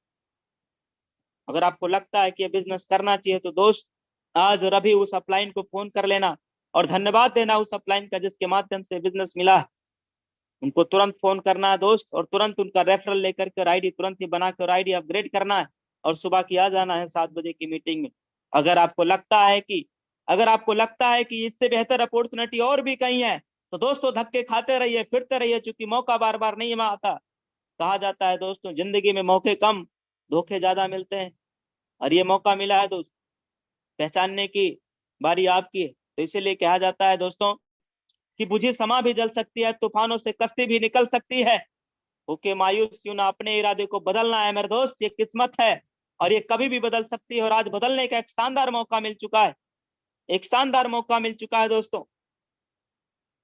अगर आपको लगता है कि ये बिजनेस करना चाहिए तो दोस्त आज और अभी उस अपलाइन को फोन कर लेना और धन्यवाद देना उस अपलाइन का जिसके माध्यम से बिजनेस मिला है। उनको तुरंत फोन करना है दोस्त, और तुरंत उनका रेफरल लेकर के आईडी तुरंत ही बना कर आईडी अपग्रेड करना है, और सुबह की आ जाना है 7 बजे की मीटिंग में। अगर आपको लगता है कि इससे बेहतर अपॉर्चुनिटी और भी कहीं है तो दोस्तों धक्के खाते रहिए, फिरते रहिए, क्योंकि मौका बार बार नहीं आता। कहा जाता है दोस्तों जिंदगी में मौके कम, धोखे ज्यादा मिलते हैं, और ये मौका मिला है दोस्त, पहचानने की बारी आपकी है। तो इसीलिए कहा जाता है दोस्तों कि बुझी समा भी जल सकती है, तूफानों से कश्ती भी निकल सकती है, होके मायूस यूं ना, अपने इरादे को बदलना है मेरे दोस्त, ये किस्मत है और ये कभी भी बदल सकती है। और आज बदलने का एक शानदार मौका मिल चुका है, एक शानदार मौका मिल चुका है दोस्तों।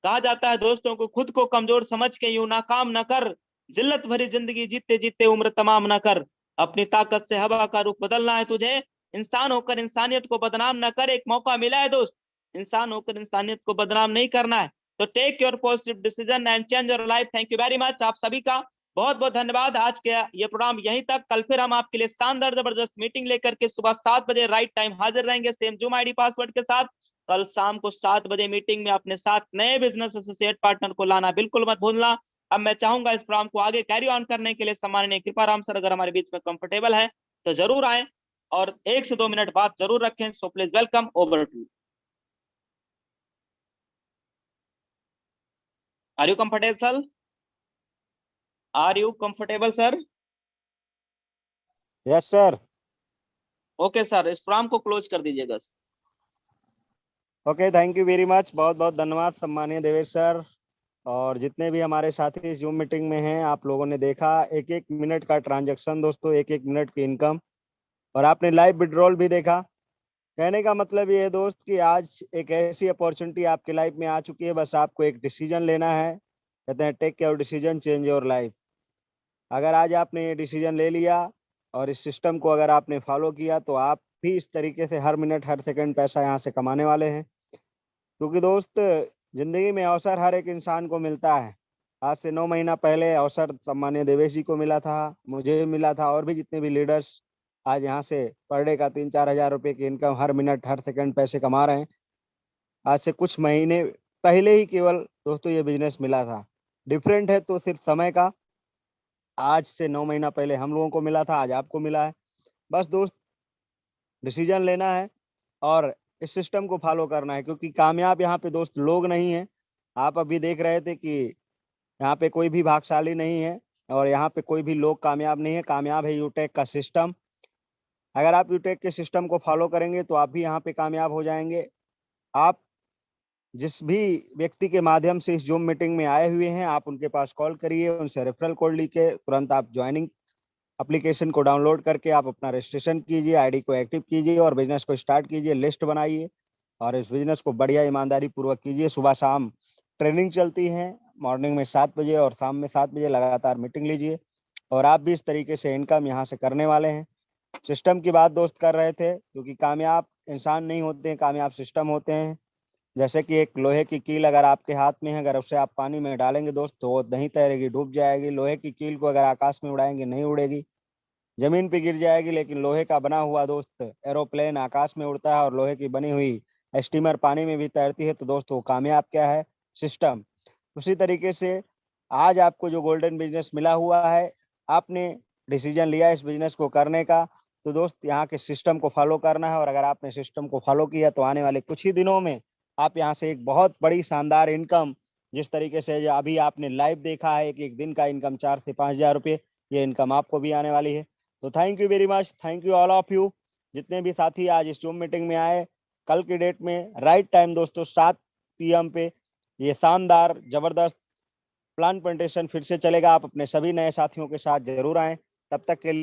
कहा जाता है दोस्तों को खुद को कमजोर समझ के यूं नाकाम न कर, जिल्लत भरी जिंदगी जीते जीते उम्र तमाम न कर, अपनी ताकत से हवा का रुख बदलना है तुझे, इंसान होकर इंसानियत को बदनाम न कर। एक मौका मिला है दोस्त, इंसान होकर इंसानियत को बदनाम नहीं करना है। तो take your positive decision and change your life. Thank you very much, आप सभी का बहुत बहुत धन्यवाद। आज के ये प्रोग्राम यहीं तक, कल फिर हम आपके लिए शानदार जबरदस्त मीटिंग लेकर के सुबह 7 बजे राइट टाइम हाजिर रहेंगे, सेम जूम आईडी पासवर्ड के साथ। कल शाम को 7 बजे मीटिंग में अपने साथ नए बिजनेस एसोसिएट पार्टनर को लाना बिल्कुल मत भूलना। अब मैं चाहूंगा इस प्रोग्राम को आगे कैरी ऑन करने के लिए सम्माननीय कृपाराम सर अगर हमारे बीच में कंफर्टेबल है तो जरूर आए, और 1 से 2 मिनट बात जरूर रखें। So please welcome, over to. Are you comfortable sir? Are you comfortable sir? Yes sir. Okay sir, इस प्रोग्राम को क्लोज कर दीजिएगा। Okay, thank you very much, बहुत बहुत धन्यवाद सम्मानीय देवेश सर। और जितने भी हमारे साथी इस जूम मीटिंग में हैं, आप लोगों ने देखा 1-1 मिनट का ट्रांजैक्शन दोस्तों, 1-1 मिनट की इनकम, और आपने लाइव विड्रॉल भी देखा। कहने का मतलब ये है दोस्त कि आज एक ऐसी अपॉर्चुनिटी आपके लाइफ में आ चुकी है, बस आपको एक डिसीजन लेना है। कहते हैं take your decision change your life. अगर आज आपने ये डिसीजन ले लिया और इस सिस्टम को अगर आपने फॉलो किया, तो आप भी इस तरीके से हर मिनट हर सेकंड पैसा यहाँ से कमाने वाले हैं। क्योंकि दोस्त, जिंदगी में अवसर हर एक इंसान को मिलता है। आज से 9 महीना पहले अवसर सम्मान्य देवेश जी को मिला था, मुझे मिला था, और भी जितने भी लीडर्स आज यहाँ से पर डे का 3-4 हजार रुपये की इनकम, हर मिनट हर सेकंड पैसे कमा रहे हैं। आज से कुछ महीने पहले ही केवल दोस्तों ये बिजनेस मिला था। डिफरेंट है तो सिर्फ समय का। आज से 9 महीना पहले हम लोगों को मिला था, आज आपको मिला है। बस दोस्त, डिसीजन लेना है और इस सिस्टम को फॉलो करना है, क्योंकि कामयाब यहाँ पे दोस्त लोग नहीं है। आप अभी देख रहे थे कि यहाँ पे कोई भी भाग्यशाली नहीं है और यहाँ पे कोई भी लोग कामयाब नहीं है। कामयाब है यूटेक का सिस्टम। अगर आप यूटेक के सिस्टम को फॉलो करेंगे तो आप भी यहाँ पे कामयाब हो जाएंगे। आप जिस भी व्यक्ति के माध्यम से इस जूम मीटिंग में आए हुए हैं, आप उनके पास कॉल करिए, उनसे रेफरल कोड लेके तुरंत आप ज्वाइनिंग एप्लीकेशन को डाउनलोड करके आप अपना रजिस्ट्रेशन कीजिए, आईडी को एक्टिव कीजिए और बिजनेस को स्टार्ट कीजिए, लिस्ट बनाइए और इस बिजनेस को बढ़िया ईमानदारी पूर्वक कीजिए। सुबह शाम ट्रेनिंग चलती है, मॉर्निंग में 7 बजे और शाम में 7 बजे लगातार मीटिंग लीजिए और आप भी इस तरीके से इनकम यहाँ से करने वाले हैं। सिस्टम की बात दोस्त कर रहे थे, क्योंकि कामयाब इंसान नहीं होते हैं, कामयाब सिस्टम होते हैं। जैसे कि एक लोहे की कील अगर आपके हाथ में है, अगर उसे आप पानी में डालेंगे दोस्त तो वो नहीं तैरेगी, डूब जाएगी। लोहे की कील को अगर आकाश में उड़ाएंगे नहीं उड़ेगी, जमीन पे गिर जाएगी। लेकिन लोहे का बना हुआ दोस्त एरोप्लेन आकाश में उड़ता है और लोहे की बनी हुई स्टीमर पानी में भी तैरती है। तो दोस्तों कामयाब क्या है? सिस्टम। उसी तरीके से आज आपको जो गोल्डन बिजनेस मिला हुआ है, आपने डिसीजन लिया इस बिजनेस को करने का, तो दोस्त यहाँ के सिस्टम को फॉलो करना है। और अगर आपने सिस्टम को फॉलो किया तो आने वाले कुछ ही दिनों में आप यहाँ से एक बहुत बड़ी शानदार इनकम, जिस तरीके से अभी आपने लाइव देखा है, एक दिन का इनकम 4 से 5 हजार रुपये, ये इनकम आपको भी आने वाली है। तो thank you very much, thank you all of you, जितने भी साथी आज इस जूम मीटिंग में आए। कल की डेट में राइट टाइम दोस्तों 7 PM पे ये शानदार जबरदस्त प्लान प्रेजेंटेशन फिर से चलेगा। आप अपने सभी नए साथियों के साथ जरूर आएं। तब तक के लिए